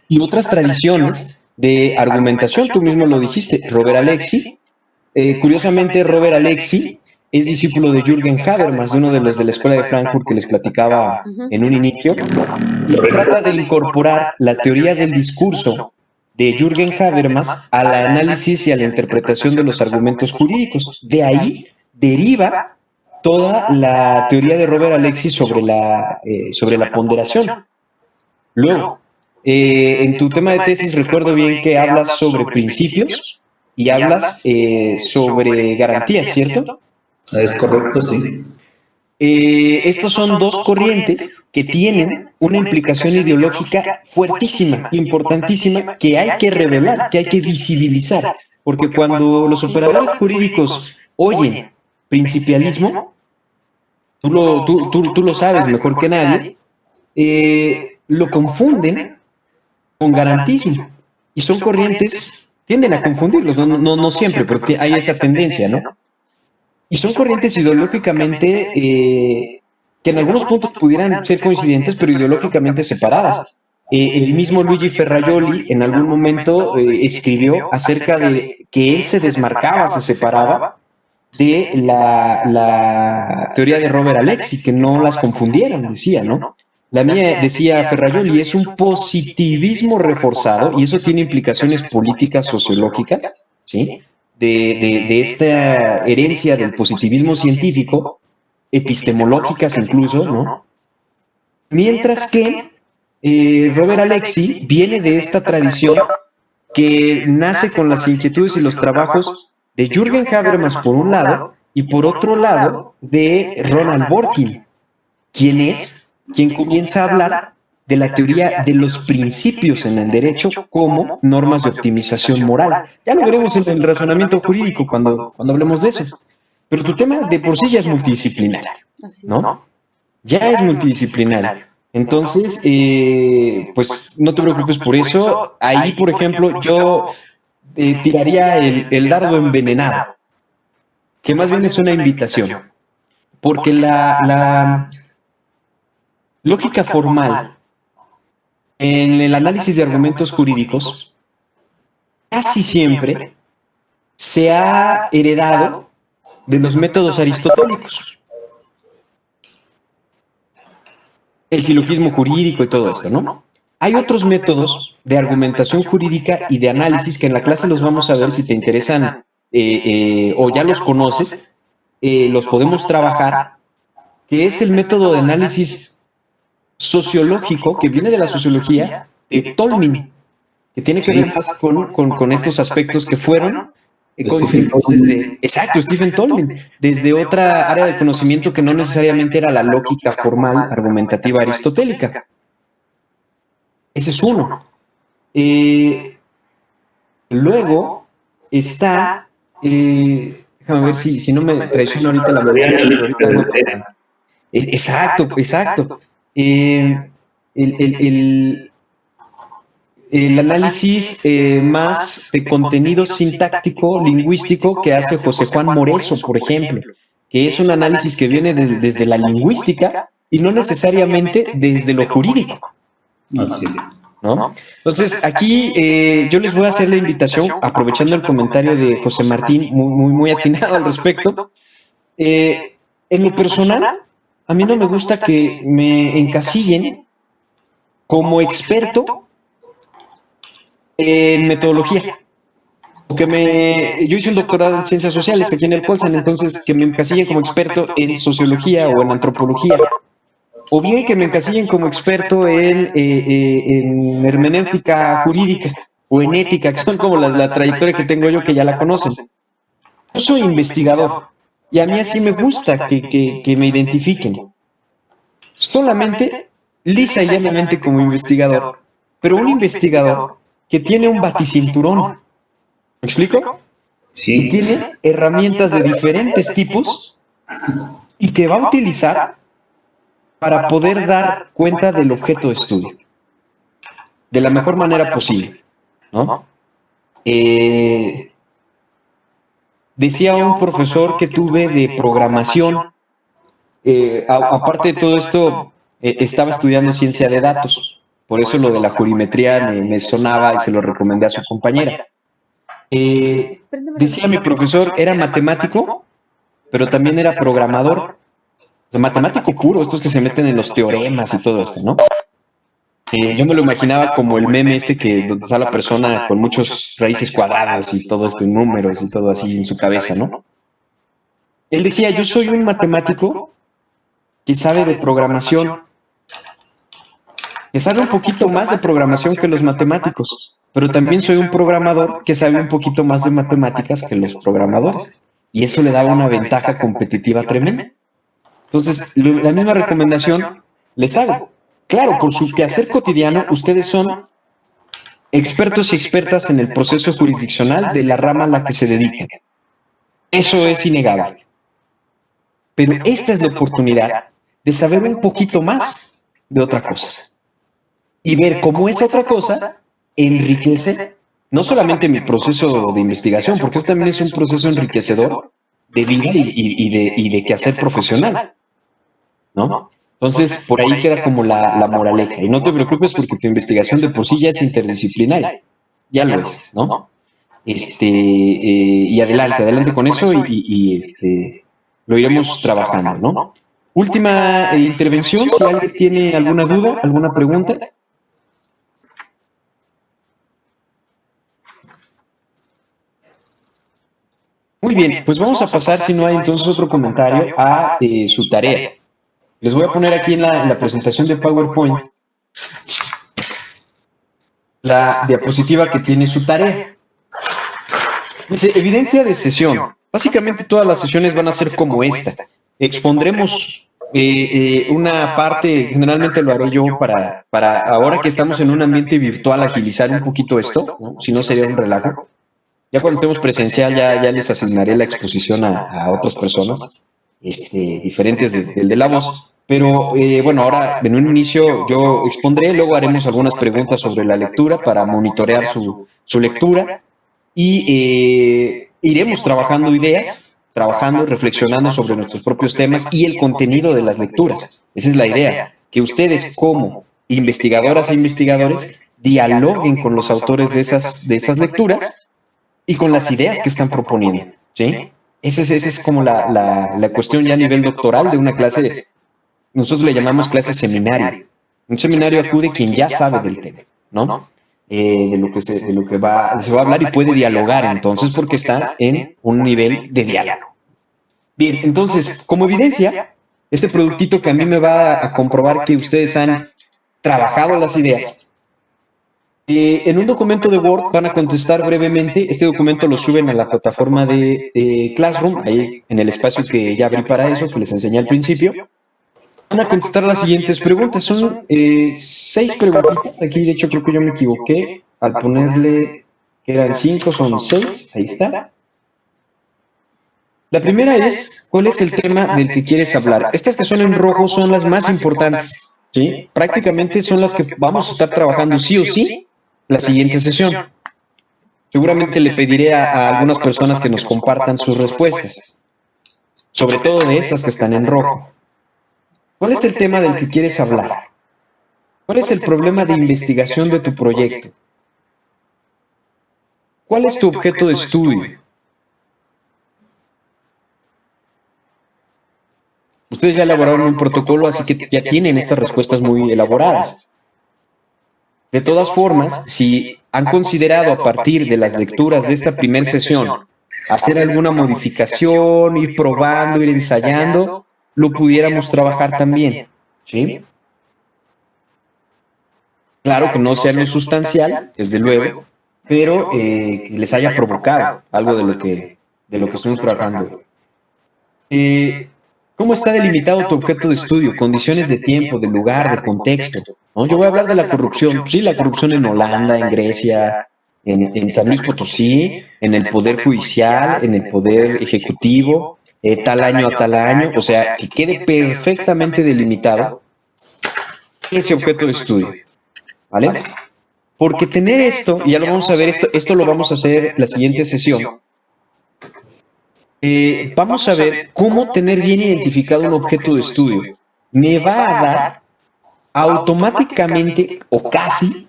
Y otras tradiciones de argumentación, tú mismo lo dijiste, Robert Alexi. Curiosamente, Robert Alexi es discípulo de Jürgen Habermas, de uno de los de la Escuela de Frankfurt que les platicaba en un inicio, y trata de incorporar la teoría del discurso de Jürgen Habermas al análisis y a la interpretación de los argumentos jurídicos. De ahí deriva toda la teoría de Robert Alexi sobre la ponderación. Luego, en tu tema de tesis recuerdo bien que hablas sobre principios y hablas sobre garantías, ¿cierto? Es correcto, sí. Estos son dos corrientes que tienen una implicación ideológica fuertísima, importantísima, que hay que revelar, que hay que visibilizar, porque cuando los operadores jurídicos oyen principialismo, tú lo sabes mejor que nadie, lo confunden con garantismo, y son corrientes, tienden a confundirlos, no siempre, pero hay esa tendencia, ¿no? Y son corrientes ideológicamente que en algunos puntos pudieran ser coincidentes, pero ideológicamente separadas. El mismo Luigi Ferrajoli en algún momento escribió acerca de que él se desmarcaba, se separaba de la teoría de Robert Alexi, que no las confundieran, decía, ¿no? La mía, decía Ferrajoli, es un positivismo reforzado, y eso tiene implicaciones políticas, sociológicas, ¿sí? De esta herencia del positivismo científico, epistemológicas incluso, ¿no? Mientras que Robert Alexi viene de esta tradición que nace con las inquietudes y los trabajos de Jürgen Habermas por un lado, y por otro lado de Ronald Dworkin, quien comienza a hablar de la teoría de los principios en el derecho como normas de optimización moral. Ya lo veremos en el razonamiento jurídico cuando hablemos de eso. Pero tu tema de por sí ya es multidisciplinario, ¿no? Ya es multidisciplinario. Entonces, pues no te preocupes por eso. Ahí, por ejemplo, yo tiraría el dardo envenenado, que más bien es una invitación. Porque la lógica formal en el análisis de argumentos jurídicos casi siempre se ha heredado de los métodos aristotélicos. El silogismo jurídico y todo esto, ¿no? Hay otros métodos de argumentación jurídica y de análisis que en la clase los vamos a ver si te interesan o ya los conoces, los podemos trabajar, que es el método de análisis sociológico que viene de la sociología de Tolmin, que tiene que ver más con estos aspectos que fueron exacto, Stephen Tolmin, desde otra área de conocimiento que no necesariamente era la lógica formal argumentativa aristotélica. Ese es uno. Luego está, déjame ver si no me traiciona ahorita la memoria. Exacto. El análisis más de contenido sintáctico, lingüístico, que hace José Juan Moreso, por ejemplo, que es un análisis que viene desde la lingüística y no necesariamente desde lo jurídico. Así es. ¿No? Entonces, aquí yo les voy a hacer la invitación, aprovechando el comentario de José Martín, muy atinado al respecto. En lo personal, a mí no me gusta que me encasillen como experto en metodología. yo hice un doctorado en ciencias sociales aquí en el Colsan, entonces que me encasillen como experto en sociología o en antropología, o bien que me encasillen como experto en hermenéutica jurídica o en ética, que son como la trayectoria que tengo yo, que ya la conocen. Yo soy investigador y a mí así me gusta que me identifiquen. Solamente, lisa y llanamente como investigador, pero un investigador que tiene un baticinturón. ¿Me explico? Y Sí. tiene herramientas de diferentes tipos y que va a utilizar para poder dar cuenta del objeto de estudio de la mejor manera posible, ¿no? Decía un profesor que tuve de programación, aparte de todo esto, estaba estudiando ciencia de datos, por eso lo de la jurimetría me sonaba y se lo recomendé a su compañera. Decía mi profesor, era matemático, pero también era programador, matemático puro, estos que se meten en los teoremas y todo esto, ¿no? Yo me lo imaginaba como el meme donde está la persona con muchas raíces cuadradas y todo esto en números y todo así en su cabeza, ¿no? Él decía, yo soy un matemático que sabe de programación, que sabe un poquito más de programación que los matemáticos, pero también soy un programador que sabe un poquito más de matemáticas que los programadores. Y eso le daba una ventaja competitiva tremenda. Entonces, la misma recomendación les hago. Claro, por su quehacer cotidiano, ustedes son expertos y expertas en el proceso jurisdiccional de la rama a la que se dedican. Eso es innegable. Pero esta es la oportunidad de saber un poquito más de otra cosa y ver cómo esa otra cosa enriquece no solamente mi proceso de investigación, porque este también es un proceso enriquecedor de vida y de quehacer profesional, ¿no? Entonces, por ahí queda como la moraleja. Y no te preocupes porque tu investigación de por sí ya es interdisciplinaria. Ya lo es, ¿no? Y adelante con eso lo iremos trabajando, ¿no? Última intervención, si alguien tiene alguna duda, alguna pregunta. Muy bien, pues vamos a pasar, si no hay entonces otro comentario, a su tarea. Les voy a poner aquí en la presentación de PowerPoint la diapositiva que tiene su tarea. Dice, evidencia de sesión. Básicamente todas las sesiones van a ser como esta. Expondremos una parte, generalmente lo haré yo para ahora que estamos en un ambiente virtual, agilizar un poquito esto, ¿no? Si no sería un relajo. Ya cuando estemos presencial ya les asignaré la exposición a otras personas diferentes del de la voz. Pero bueno, ahora en un inicio yo expondré, luego haremos algunas preguntas sobre la lectura para monitorear su lectura y iremos trabajando ideas, trabajando y reflexionando sobre nuestros propios temas y el contenido de las lecturas. Esa es la idea, que ustedes como investigadoras e investigadores dialoguen con los autores de esas lecturas y con las ideas que están proponiendo, ¿sí? Esa es como la cuestión ya a nivel doctoral de una clase, nosotros le llamamos clase seminario. Un seminario acude quien ya sabe del tema, ¿no? De lo que se va a hablar y puede dialogar entonces porque está en un nivel de diálogo. Bien, entonces, como evidencia, este productito que a mí me va a comprobar que ustedes han trabajado las ideas, en un documento de Word van a contestar brevemente. Este documento lo suben a la plataforma de Classroom, ahí en el espacio que ya abrí para eso, que les enseñé al principio. Van a contestar las siguientes preguntas. Son 6 preguntitas. Aquí, de hecho, creo que yo me equivoqué al ponerle que eran 5, son 6. Ahí está. La primera es, ¿cuál es el tema del que quieres hablar? Estas que son en rojo son las más importantes, ¿sí? Prácticamente son las que vamos a estar trabajando sí o sí la siguiente sesión. Seguramente le pediré a algunas personas que nos compartan sus respuestas, sobre todo de estas que están en rojo. ¿Cuál es el tema del que quieres hablar? ¿Cuál es el problema de investigación de tu proyecto? ¿Cuál es tu objeto de estudio? Ustedes ya elaboraron un protocolo, así que ya tienen estas respuestas muy elaboradas. De todas formas, si han considerado a partir de las lecturas de esta primera sesión hacer alguna modificación, ir probando, ir ensayando, lo pudiéramos trabajar también, ¿sí? Claro que no sea lo sustancial, desde luego, pero que les haya provocado algo de lo que estamos trabajando. ¿Cómo está delimitado tu objeto de estudio? Condiciones de tiempo, de lugar, de contexto, ¿no? Yo voy a hablar de la corrupción. Sí, la corrupción en Holanda, en Grecia, en San Luis Potosí, en el Poder Judicial, en el Poder Ejecutivo, tal año a tal año. O sea, que quede perfectamente delimitado ese objeto de estudio, ¿vale? Porque tener esto, y ya lo vamos a ver, esto lo vamos a hacer la siguiente sesión. Vamos a ver cómo tener bien identificado un objeto de estudio. Me va a dar automáticamente o casi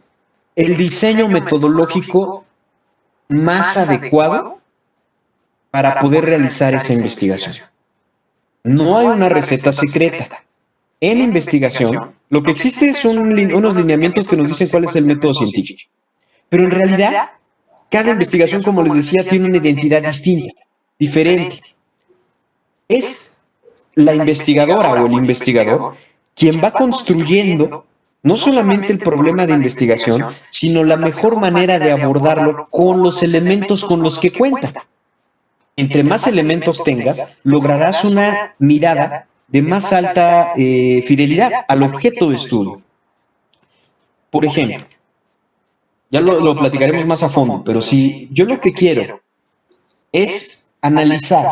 el diseño metodológico más adecuado para poder realizar esa investigación. No hay una receta secreta. En investigación, lo que existe son unos lineamientos que nos dicen cuál es el método científico. Pero en realidad, cada investigación, como les decía, tiene una identidad distinta, diferente. Es la investigadora o el investigador quien va construyendo no solamente el problema de investigación, sino la mejor manera de abordarlo con los elementos con los que cuenta. Entre más elementos tengas, lograrás una mirada de más alta fidelidad al objeto de estudio. Por ejemplo, ya lo platicaremos más a fondo, pero si yo lo que quiero es analizar,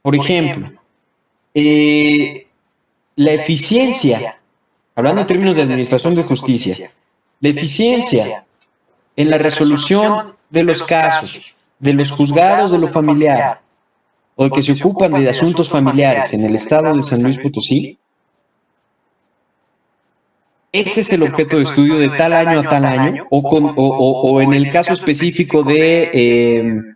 por ejemplo, la eficiencia, hablando en términos de administración de justicia, la eficiencia en la resolución de los casos, de los juzgados de lo familiar, o de que se ocupan de asuntos familiares en el estado de San Luis Potosí, ese es el objeto de estudio de tal año a tal año, o en el caso específico de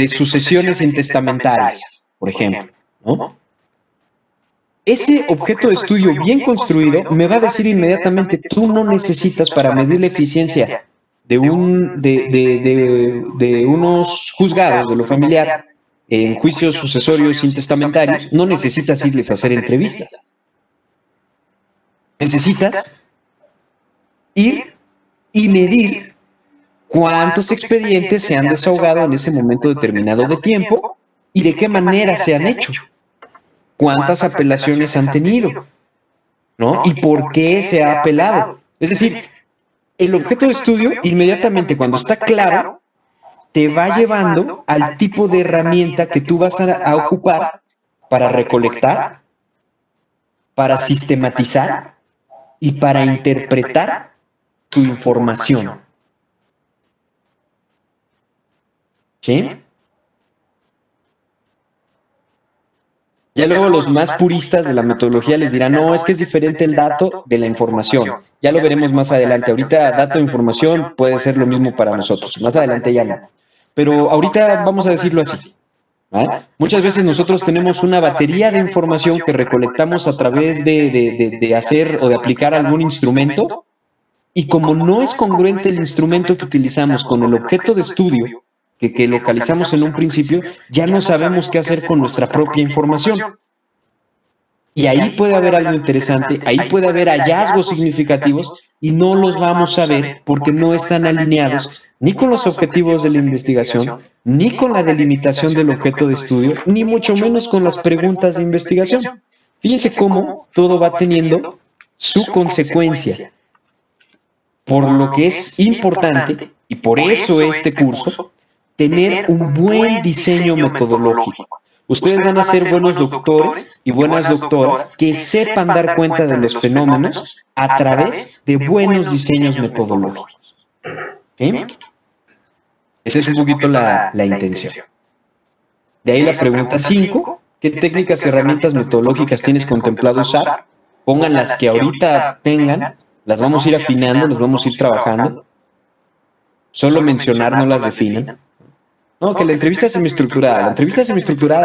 sucesiones intestamentarias, por ejemplo, ¿no? Ese objeto de estudio bien construido me va a decir inmediatamente, tú no necesitas para medir la eficiencia de unos juzgados de lo familiar en juicios sucesorios intestamentarios, no necesitas irles a hacer entrevistas. Necesitas ir y medir cuántos expedientes se han desahogado en ese momento determinado de tiempo y de qué manera se han hecho. ¿Cuántas apelaciones han tenido? ¿No? ¿Y por qué se ha apelado? Es decir, el objeto de estudio, inmediatamente cuando está claro, te va llevando al tipo de herramienta que tú vas a ocupar para recolectar, para sistematizar y para interpretar tu información. ¿Sí? Ya luego los más puristas de la metodología les dirán, no, es que es diferente el dato de la información. Ya lo veremos más adelante. Ahorita dato e información puede ser lo mismo para nosotros. Más adelante ya no. Pero ahorita vamos a decirlo así. ¿Vale? Muchas veces nosotros tenemos una batería de información que recolectamos a través de hacer o de aplicar algún instrumento y como no es congruente el instrumento que utilizamos con el objeto de estudio que localizamos en un principio, ya no sabemos qué hacer con nuestra propia información. Y ahí puede haber algo interesante, ahí puede haber hallazgos significativos y no los vamos a ver porque no están alineados ni con los objetivos de la investigación, ni con la delimitación del objeto de estudio, ni mucho menos con las preguntas de investigación. Fíjense cómo todo va teniendo su consecuencia. Por lo que es importante, y por eso este curso, tener un buen diseño metodológico. Ustedes van a ser buenos doctores y buenas doctoras que sepan dar cuenta de los fenómenos a través de buenos diseños metodológicos. ¿Sí? Esa es un poquito la intención. De ahí la pregunta 5. ¿Qué técnicas y herramientas metodológicas tienes contemplado usar? Pongan las que ahorita tengan, las vamos a ir afinando, las vamos a ir trabajando. Solo mencionar, no las definan. No, que la entrevista semiestructurada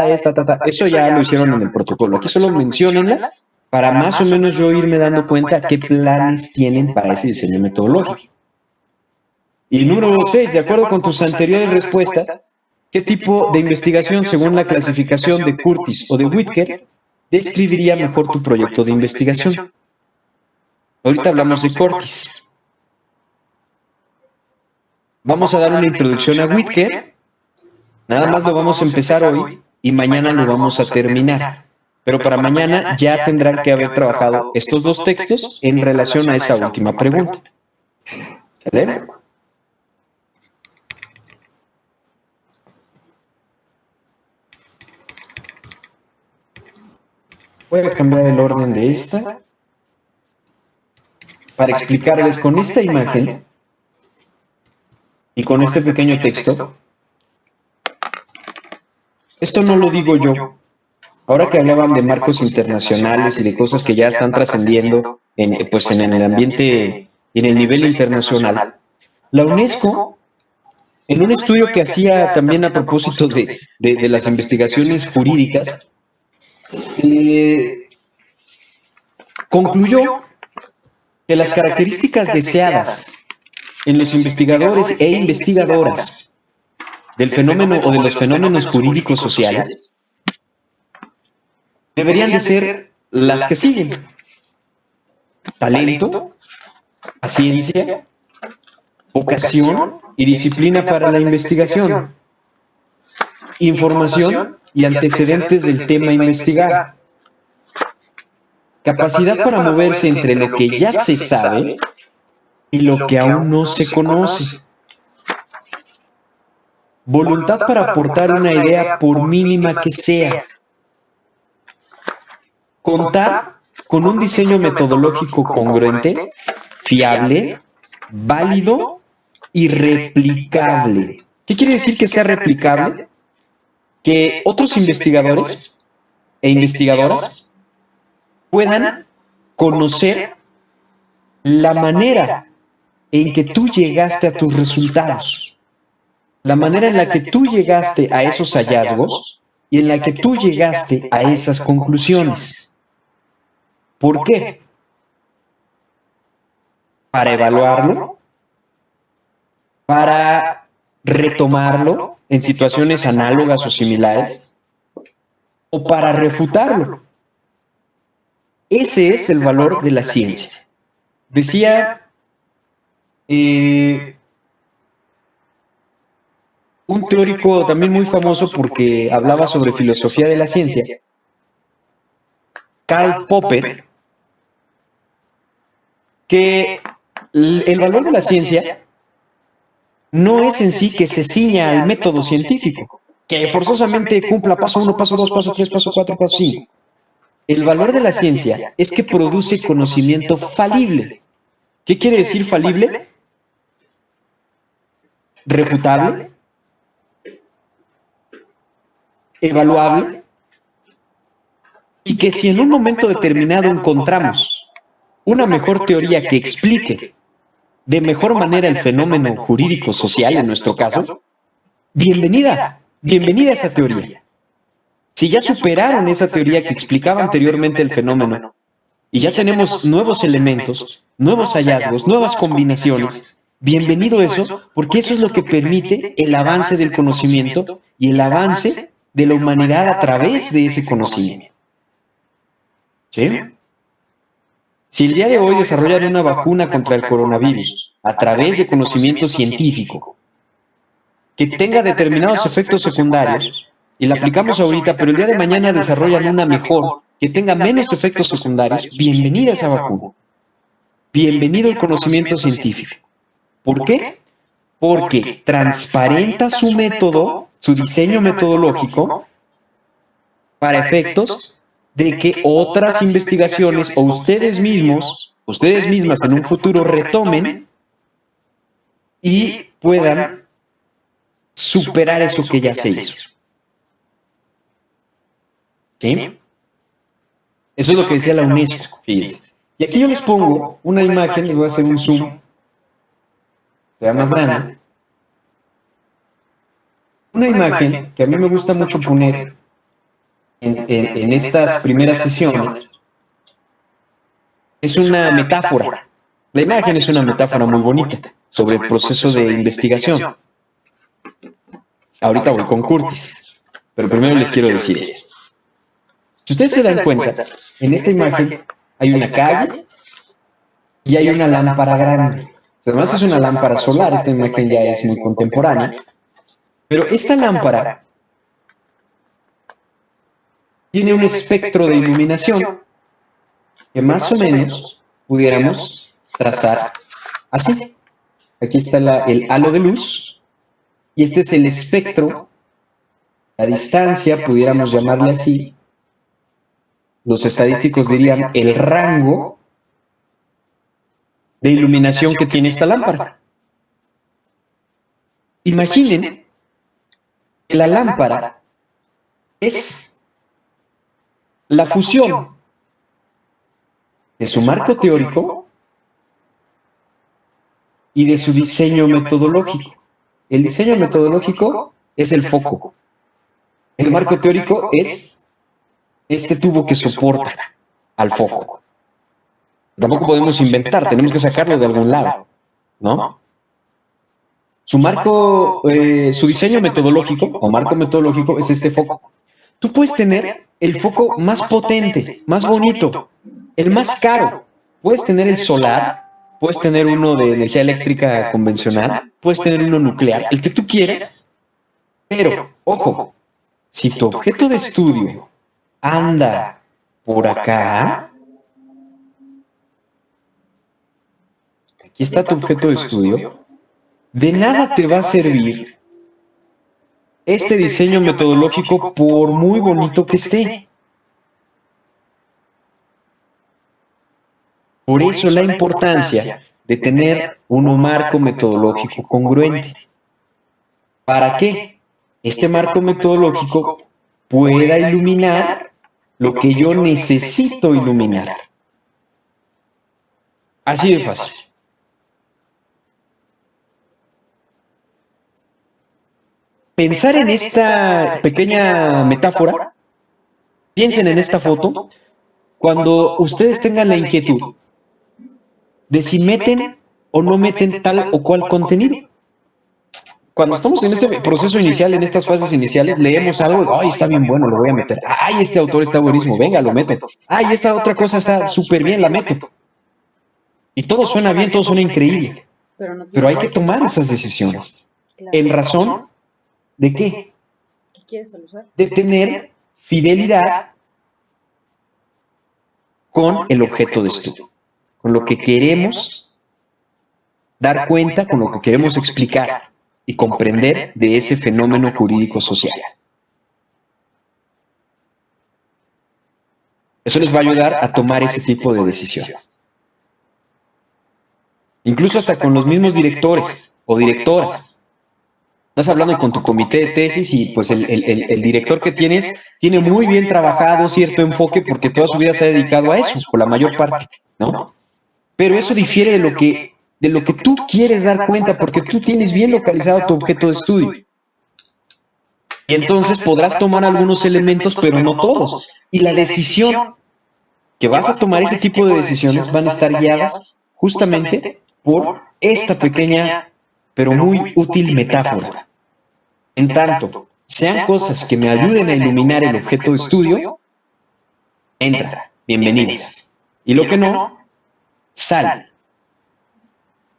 es eso ya lo hicieron en el protocolo. Aquí solo menciónenlas para más o menos yo irme dando cuenta qué planes tienen para ese diseño metodológico. Y número 6, de acuerdo con tus anteriores respuestas, ¿qué tipo de investigación, según la clasificación de Curtis o de Whitaker, describiría mejor tu proyecto de investigación? Ahorita hablamos de Curtis. Vamos a dar una introducción a Whitaker. Nada más lo vamos a empezar hoy y mañana lo vamos a terminar. Pero para mañana ya tendrán que haber trabajado estos dos textos en relación a esa última pregunta. ¿Vale? Voy a cambiar el orden de esta para explicarles con esta imagen y con este pequeño texto. Esto no lo digo yo. Ahora que hablaban de marcos internacionales y de cosas que ya están trascendiendo en el ambiente y en el nivel internacional, la UNESCO, en un estudio que hacía también a propósito de las investigaciones jurídicas, concluyó que las características deseadas en los investigadores e investigadoras del fenómeno o de los fenómenos jurídicos sociales deberían de ser las que siguen: talento, paciencia, vocación y disciplina para la investigación, información y antecedentes del tema a investigar, capacidad para moverse entre lo que ya se sabe y lo que aún no se conoce, voluntad para aportar una idea por mínima que sea, contar con un diseño metodológico congruente, fiable, válido y replicable. ¿Qué quiere decir que sea replicable? Que otros investigadores e investigadoras puedan conocer la manera en que tú llegaste a tus resultados, la manera en la que tú llegaste a esos hallazgos y en la que tú llegaste a esas conclusiones. ¿Por qué? Para evaluarlo, para retomarlo en situaciones análogas o similares, o para refutarlo. Ese es el valor de la ciencia. Decía un teórico también muy famoso porque hablaba sobre filosofía de la ciencia, Karl Popper, que el valor de la ciencia no es en sí que se ciña al método científico, que forzosamente cumpla paso 1, paso 2, paso 3, paso 4, paso 5. El valor de la ciencia es que produce conocimiento falible. ¿Qué quiere decir falible? Refutable, evaluable, y que si en un momento determinado encontramos una mejor teoría que explique de mejor manera el fenómeno jurídico social, en nuestro caso, bienvenida, bienvenida a esa teoría. Si ya superaron esa teoría que explicaba anteriormente el fenómeno y ya tenemos nuevos elementos, nuevos hallazgos, nuevas combinaciones, bienvenido eso, porque eso es lo que permite el avance del conocimiento y el avance de la humanidad a través de ese conocimiento. ¿Sí? Si el día de hoy desarrollan una vacuna contra el coronavirus a través de conocimiento científico que tenga determinados efectos secundarios y la aplicamos ahorita, pero el día de mañana desarrollan una mejor que tenga menos efectos secundarios, bienvenida esa vacuna. Bienvenido el conocimiento científico. ¿Por qué? Porque transparenta su método, su diseño metodológico, para efectos de que otras investigaciones o ustedes mismos, ustedes mismas en un futuro retomen y puedan superar eso que ya se hizo. ¿Sí? Eso es lo que decía la UNESCO, fíjense. Y aquí yo les pongo una imagen, les voy a hacer un zoom, sea más grande. Una imagen que a mí me gusta mucho poner en estas primeras sesiones, es una metáfora. La imagen es una metáfora muy bonita sobre el proceso de investigación. Ahorita voy con Curtis, pero primero les quiero decir esto. Si ustedes se dan cuenta, en esta imagen hay una calle y hay una lámpara grande. Además es una lámpara solar, esta imagen ya es muy contemporánea. Pero esta lámpara tiene un espectro de iluminación que más o menos pudiéramos trazar así. Aquí está el halo de luz y este es el espectro, la distancia, pudiéramos llamarle así. Los estadísticos dirían el rango de iluminación que tiene esta lámpara. Imaginen que la lámpara es la fusión de su marco teórico y de su diseño metodológico. El diseño metodológico es el foco. El marco teórico es este tubo que soporta al foco. Tampoco podemos inventar, tenemos que sacarlo de algún lado, ¿no? Su marco, su diseño metodológico o marco metodológico es este foco. Tú puedes tener el foco más potente, más bonito, el más caro. Puedes tener el solar, puedes tener uno de energía eléctrica convencional, puedes tener uno nuclear, el que tú quieras. Pero, ojo, si tu objeto de estudio anda por acá, aquí está tu objeto de estudio, de nada te va a servir este diseño metodológico por muy bonito que esté. Por eso la importancia de tener un marco metodológico congruente. ¿Para qué? Este marco metodológico pueda iluminar lo que yo necesito iluminar. Así de fácil. Pensar en esta pequeña metáfora, piensen en esta foto, cuando ustedes tengan la inquietud de si meten o no meten tal o cual contenido. Cuando estamos en este proceso inicial, en estas fases iniciales, leemos algo y, ay, está bien bueno, lo voy a meter. Ay, este autor está buenísimo, venga, lo meto. Ay, esta otra cosa está súper bien, la meto. Y todo suena bien, todo suena increíble. Pero hay que tomar esas decisiones. ¿En razón de qué? ¿Qué quieres solucionar? De tener fidelidad con el objeto de estudio, con lo que queremos dar cuenta, con lo que queremos explicar y comprender de ese fenómeno jurídico social. Eso les va a ayudar a tomar ese tipo de decisiones. Incluso hasta con los mismos directores o directoras. Estás hablando con tu comité de tesis y pues el director que tienes tiene muy bien trabajado cierto enfoque porque toda su vida se ha dedicado a eso, o la mayor parte, ¿no? Pero eso difiere de lo que tú quieres dar cuenta porque tú tienes bien localizado tu objeto de estudio. Y entonces podrás tomar algunos elementos, pero no todos. Y la decisión que vas a tomar, ese tipo de decisiones, van a estar guiadas justamente por esta pequeña, pero muy útil metáfora. En tanto, sean cosas que me ayuden a iluminar el objeto de estudio, entra, bienvenidas. Y lo que no, sal.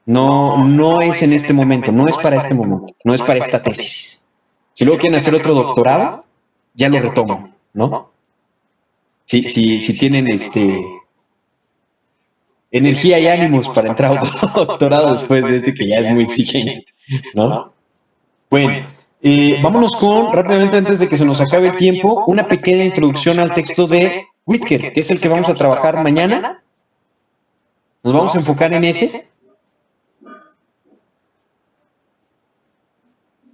No es en este momento, no es para este momento, no es para esta tesis. Si luego quieren hacer otro doctorado, ya lo retoman, ¿no? Si tienen energía y ánimos para entrar a otro doctorado después de este que ya es muy exigente, ¿no? Bueno, vámonos con, rápidamente antes de que se nos acabe el tiempo, una pequeña introducción al texto de Whitaker, que es el que vamos a trabajar mañana. Nos vamos a enfocar en ese.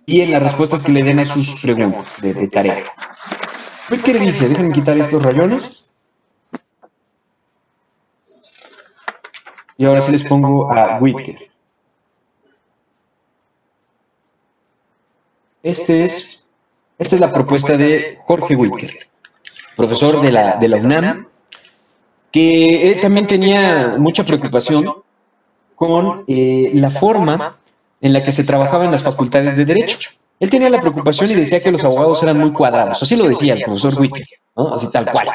Y en las respuestas que le den a sus preguntas de tarea. Whitaker dice, déjenme quitar estos rayones. Y ahora sí les pongo a Whitaker. Esta es la propuesta de Jorge Whitaker, profesor de la UNAM, que él también tenía mucha preocupación con la forma en la que se trabajaba en las facultades de Derecho. Él tenía la preocupación y decía que los abogados eran muy cuadrados, así lo decía el profesor Whitaker, ¿no? Así tal cual.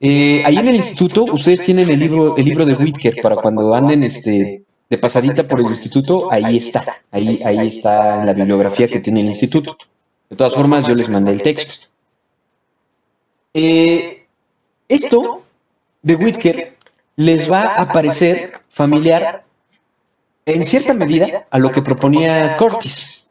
Ahí en el instituto, ustedes tienen el libro de Whitaker para cuando anden de pasadita por el instituto, ahí está en la bibliografía que tiene el instituto. De todas formas, yo les mandé el texto. Esto de Whitaker les va a parecer familiar en cierta medida a lo que proponía Curtis.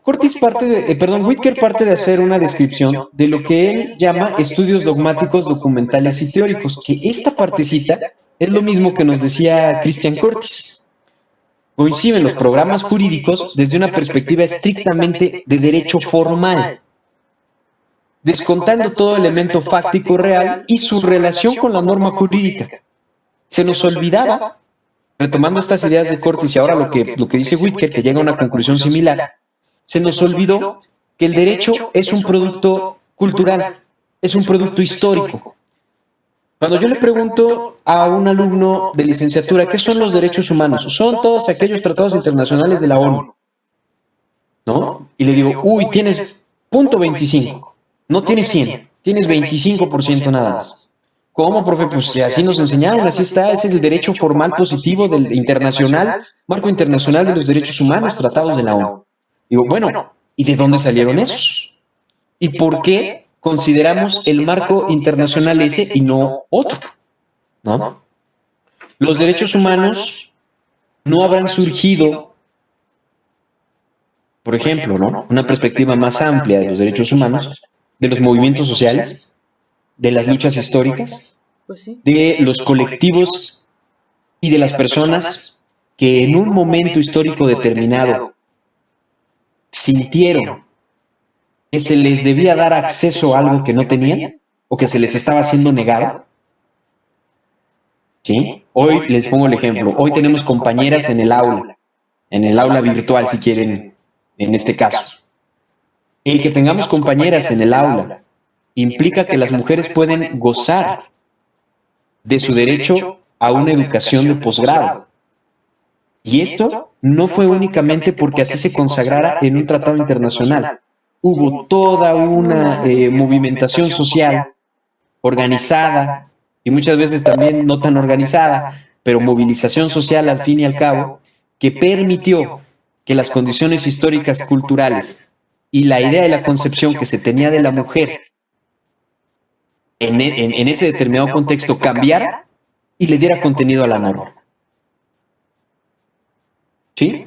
Whitaker parte de hacer una descripción de lo que él llama estudios dogmáticos, documentales y teóricos, que esta partecita es lo mismo que nos decía Christian Curtis. Coinciden los programas jurídicos desde una perspectiva estrictamente de derecho formal, descontando todo elemento fáctico real y su relación con la norma jurídica. Se nos olvidaba, retomando estas ideas de Curtis y ahora lo que dice Whitaker, que llega a una conclusión similar, se nos olvidó que el derecho es un producto cultural, es un producto histórico. Cuando yo le pregunto a un alumno de licenciatura, ¿qué son los derechos humanos? Son todos aquellos tratados internacionales de la ONU, ¿no? Y le digo, uy, tienes .25, no tienes 100, tienes 25% nada más. ¿Cómo, profe? Pues si así nos enseñaron, así está, ese es el derecho formal positivo del internacional, marco internacional de los derechos humanos, tratados de la ONU. Digo, bueno, ¿y de dónde salieron esos? ¿Y por qué consideramos el marco internacional ese y no otro? ¿No? Los derechos humanos no habrán surgido, por ejemplo, ¿no? Una perspectiva más amplia de los derechos humanos, de los movimientos sociales, de las luchas históricas, de los colectivos y de las personas que en un momento histórico determinado sintieron que se les debía dar acceso a algo que no tenían o que se les estaba siendo negado. ¿Sí? Hoy les pongo el ejemplo. Hoy tenemos compañeras en el aula virtual, si quieren, en este caso. El que tengamos compañeras en el aula implica que las mujeres pueden gozar de su derecho a una educación de posgrado. Y esto no fue únicamente porque así se consagrara en un tratado internacional. Hubo toda una movimentación social organizada y muchas veces también no tan organizada, pero movilización social al fin y al cabo, que permitió que las condiciones históricas culturales y la idea de la concepción que se tenía de la mujer en ese determinado contexto cambiara y le diera contenido a la norma. ¿Sí?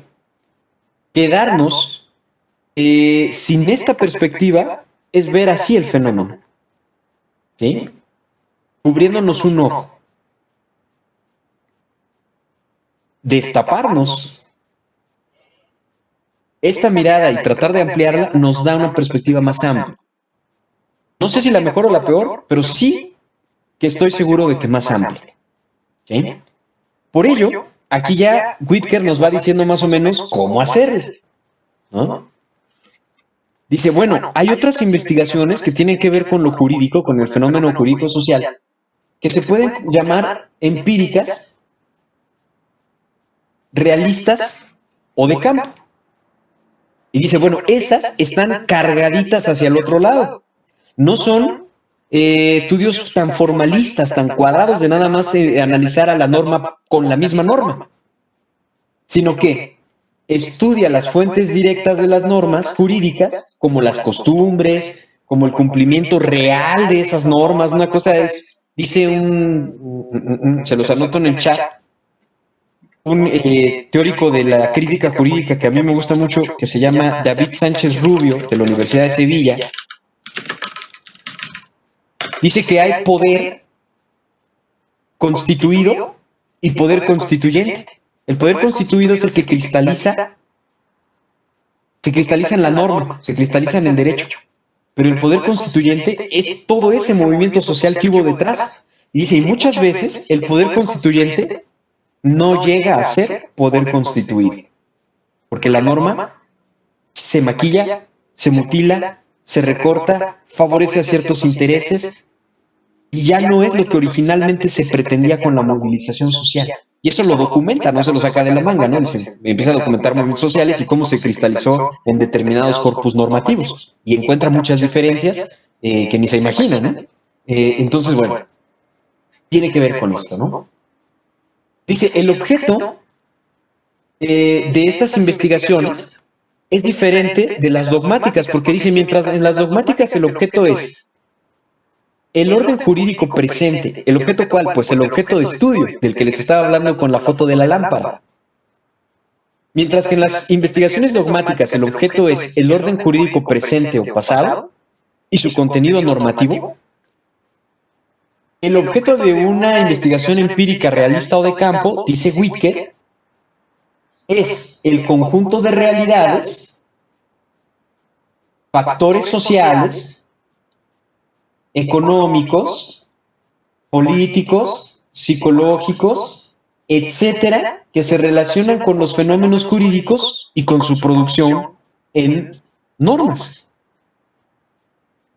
Quedarnos sin esta perspectiva es ver así el fenómeno. ¿Sí? Cubriéndonos un ojo. Destaparnos esta mirada y tratar de ampliarla nos da una perspectiva más amplia. No sé si la mejor o la peor, pero sí que estoy seguro de que más amplia. ¿Sí? Por ello, aquí ya Whitaker nos va diciendo más o menos cómo hacerlo, ¿no? Dice, bueno, hay otras investigaciones que tienen que ver con lo jurídico, con el fenómeno jurídico-social, que se pueden llamar empíricas, realistas o de campo. Y dice, bueno, esas están cargaditas hacia el otro lado. No son estudios tan formalistas, tan cuadrados de nada más analizar a la norma con la misma norma, sino que estudia las fuentes directas de las normas jurídicas, como las costumbres, como el cumplimiento real de esas normas. Una cosa es, dice se los anoto en el chat, un teórico de la crítica jurídica que a mí me gusta mucho, que se llama David Sánchez Rubio, de la Universidad de Sevilla. Dice que hay poder constituido y poder constituyente. El poder constituido es el que cristaliza, se cristaliza en la norma, se cristaliza en el derecho. Pero el poder constituyente es todo ese movimiento social que hubo detrás. Y dice, y muchas veces el poder constituyente no llega a ser poder constituido. Porque la norma se maquilla, se mutila, se recorta, favorece a ciertos intereses, y ya no es lo que originalmente se pretendía con la movilización social. Y eso lo documenta, no se lo saca de la manga, ¿no? Dice, empieza a documentar movimientos sociales y cómo se cristalizó en determinados corpus normativos y encuentra muchas diferencias que ni se imaginan, ¿no? Entonces, bueno, tiene que ver con esto, ¿no? Dice, el objeto de estas investigaciones es diferente de las dogmáticas, porque dice, mientras en las dogmáticas el objeto es el orden jurídico presente. ¿El objeto cuál? Pues el objeto de estudio, del que les estaba hablando con la foto de la lámpara. Mientras que en las investigaciones dogmáticas el objeto es el orden jurídico presente o pasado y su contenido normativo, el objeto de una investigación empírica realista o de campo, dice Whitaker, es el conjunto de realidades, factores sociales, económicos, políticos, psicológicos, etcétera, que se relacionan con los fenómenos jurídicos y con su producción en normas.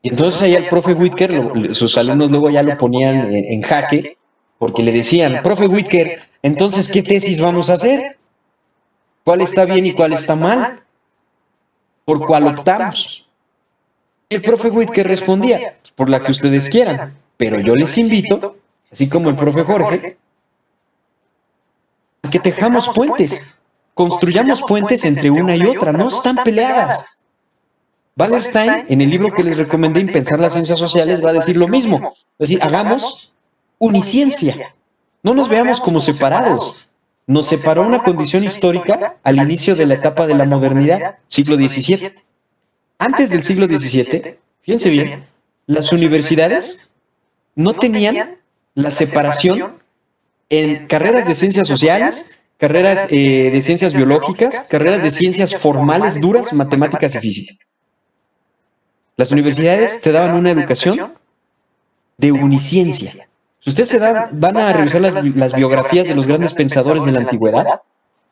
Y entonces ahí el profe Whitaker, sus alumnos luego ya lo ponían en jaque, porque le decían, profe Whitaker, entonces, ¿qué tesis vamos a hacer? ¿Cuál está bien y cuál está mal? ¿Por cuál optamos? Y el profe Whitaker respondía, por la que ustedes quieran, pero yo les invito, así como el profe Jorge, a que tejamos puentes, construyamos puentes entre una y otra, no están peleadas. Wallerstein, en el libro que les recomendé, En Pensar las Ciencias Sociales, va a decir lo mismo. Es decir, hagamos uniciencia. No nos veamos como separados. Nos separó una condición histórica al inicio de la etapa de la modernidad, siglo XVII. Antes del siglo XVII, fíjense bien, las universidades no tenían la separación en carreras de ciencias sociales, carreras de ciencias biológicas, carreras de ciencias formales duras, matemáticas y física. Las universidades te daban una educación de uniciencia. Si ustedes van a revisar las biografías de los grandes pensadores de la antigüedad,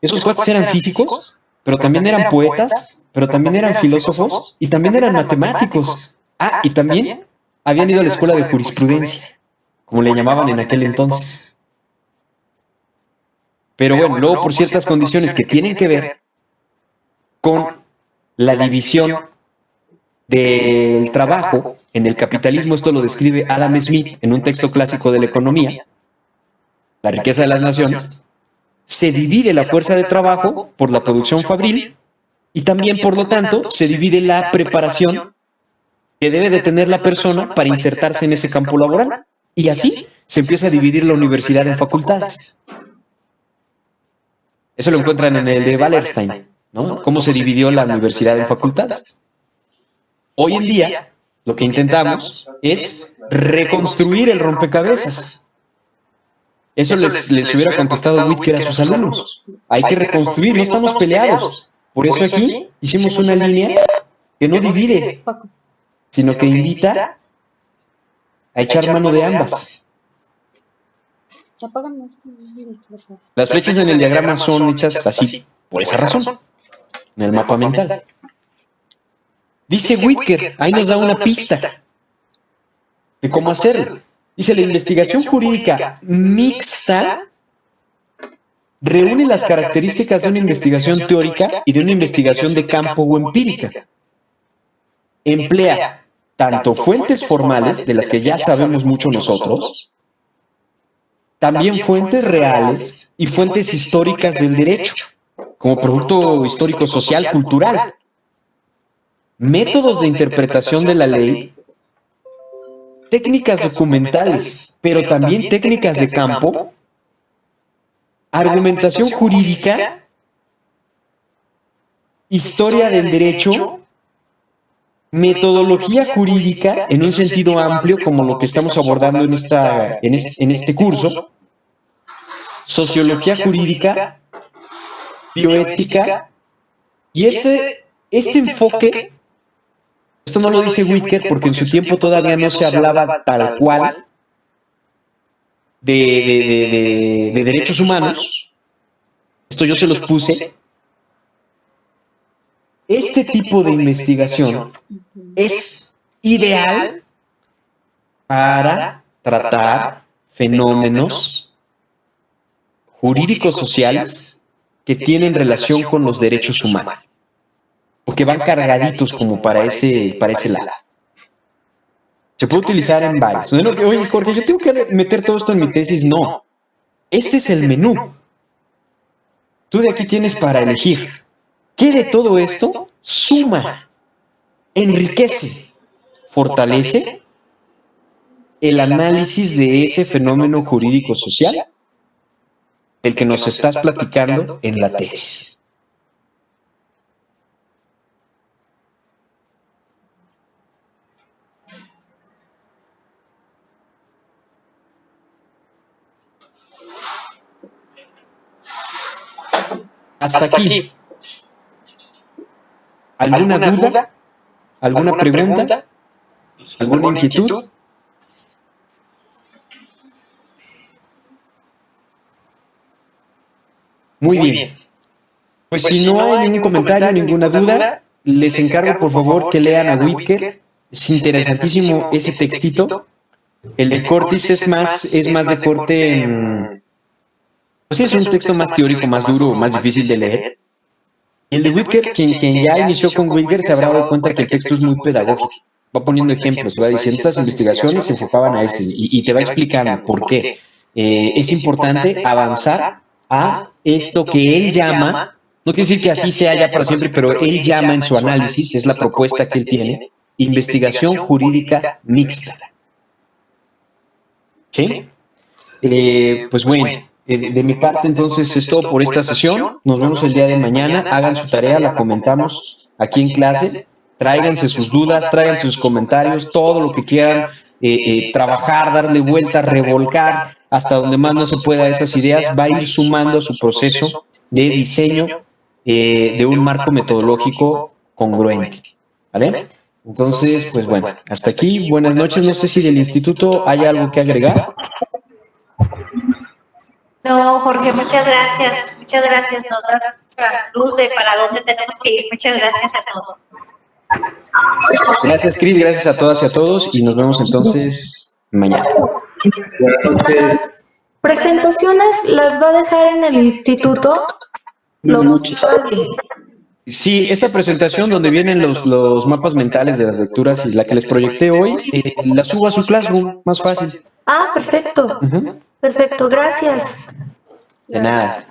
esos cuates eran físicos, pero también eran poetas, pero también eran filósofos y también eran matemáticos. Ah, y también habían ido a la escuela de jurisprudencia, como le llamaban en aquel entonces. Pero bueno, luego por ciertas condiciones que tienen que ver con la división del trabajo en el capitalismo, esto lo describe Adam Smith en un texto clásico de la economía, La riqueza de las naciones, se divide la fuerza de trabajo por la producción fabril y también, por lo tanto, se divide la preparación que debe de tener la persona para insertarse en ese campo laboral. Y así se empieza a dividir la universidad en facultades. Eso lo encuentran en el de Wallerstein, ¿no? Cómo se dividió la universidad en facultades. Hoy en día, lo que intentamos es reconstruir el rompecabezas. Eso les hubiera contestado Whitaker a sus alumnos. Hay que reconstruir, no estamos peleados. Por eso aquí hicimos una línea que no divide, sino que invita a echar mano de ambas. Las flechas en el diagrama son hechas así, por esa razón, en el mapa mental. Dice Whitaker, ahí nos da una pista de cómo hacerlo. Dice, la investigación jurídica mixta reúne las características de una investigación teórica y de una investigación de campo o empírica. Emplea tanto fuentes formales, de las que ya sabemos mucho nosotros, también fuentes reales y fuentes históricas del derecho, como producto histórico, social, cultural. Métodos de interpretación de la ley, técnicas documentales, pero también técnicas de campo, argumentación jurídica, historia del derecho, metodología jurídica en un sentido amplio, como lo que estamos abordando en este curso, sociología jurídica, bioética, y este enfoque, esto no lo dice Whitaker porque en su tiempo todavía no se hablaba tal cual de derechos humanos, esto yo se los puse. Este tipo de investigación es ideal para tratar fenómenos jurídicos sociales que tienen relación con los derechos humanos, o que van cargaditos como para ese lado. Se puede utilizar en varios. No, oye, Jorge, yo tengo que meter todo esto en mi tesis. No. Este es el menú. Tú de aquí tienes para elegir. ¿Qué de todo esto suma, enriquece, fortalece el análisis de ese fenómeno jurídico social del que nos estás platicando en la tesis? Hasta aquí. ¿Alguna duda? ¿Alguna pregunta? ¿Alguna inquietud? Muy bien. Pues si no hay ningún comentario, ninguna duda, les encargo por favor que lean a Whitaker. Es interesantísimo ese textito. El de Curtis es más de corte... Pues sí, es un texto más teórico, más duro, más difícil de leer. Y el de Whitaker, quien ya inició con Whitaker, se habrá dado cuenta que el texto es muy pedagógico. Va poniendo ejemplos, va diciendo, estas investigaciones se enfocaban a esto y te va explicando por qué. Es importante avanzar a esto que él llama, no quiere decir que así sea ya para siempre, pero él llama en su análisis, es la propuesta que él tiene, investigación jurídica mixta. ¿Sí? Pues bueno. De mi parte, entonces, es todo por esta sesión. Nos vemos el día de mañana. Hagan su tarea, la comentamos aquí en clase. Tráiganse sus dudas, tráiganse sus comentarios, todo lo que quieran trabajar, darle vuelta, revolcar, hasta donde más no se pueda esas ideas, va a ir sumando a su proceso de diseño de un marco metodológico congruente. ¿Vale? Entonces, pues bueno, hasta aquí. Buenas noches. No sé si del instituto hay algo que agregar. No, Jorge, muchas gracias, nos da mucha luz de para dónde tenemos que ir. Muchas gracias a todos. Gracias, Cris, gracias a todas y a todos, y nos vemos entonces mañana. Buenas noches. ¿Presentaciones las va a dejar en el instituto? Sí, esta presentación donde vienen los mapas mentales de las lecturas y la que les proyecté hoy, la subo a su Classroom, más fácil. Ah, perfecto. Perfecto, gracias. De nada.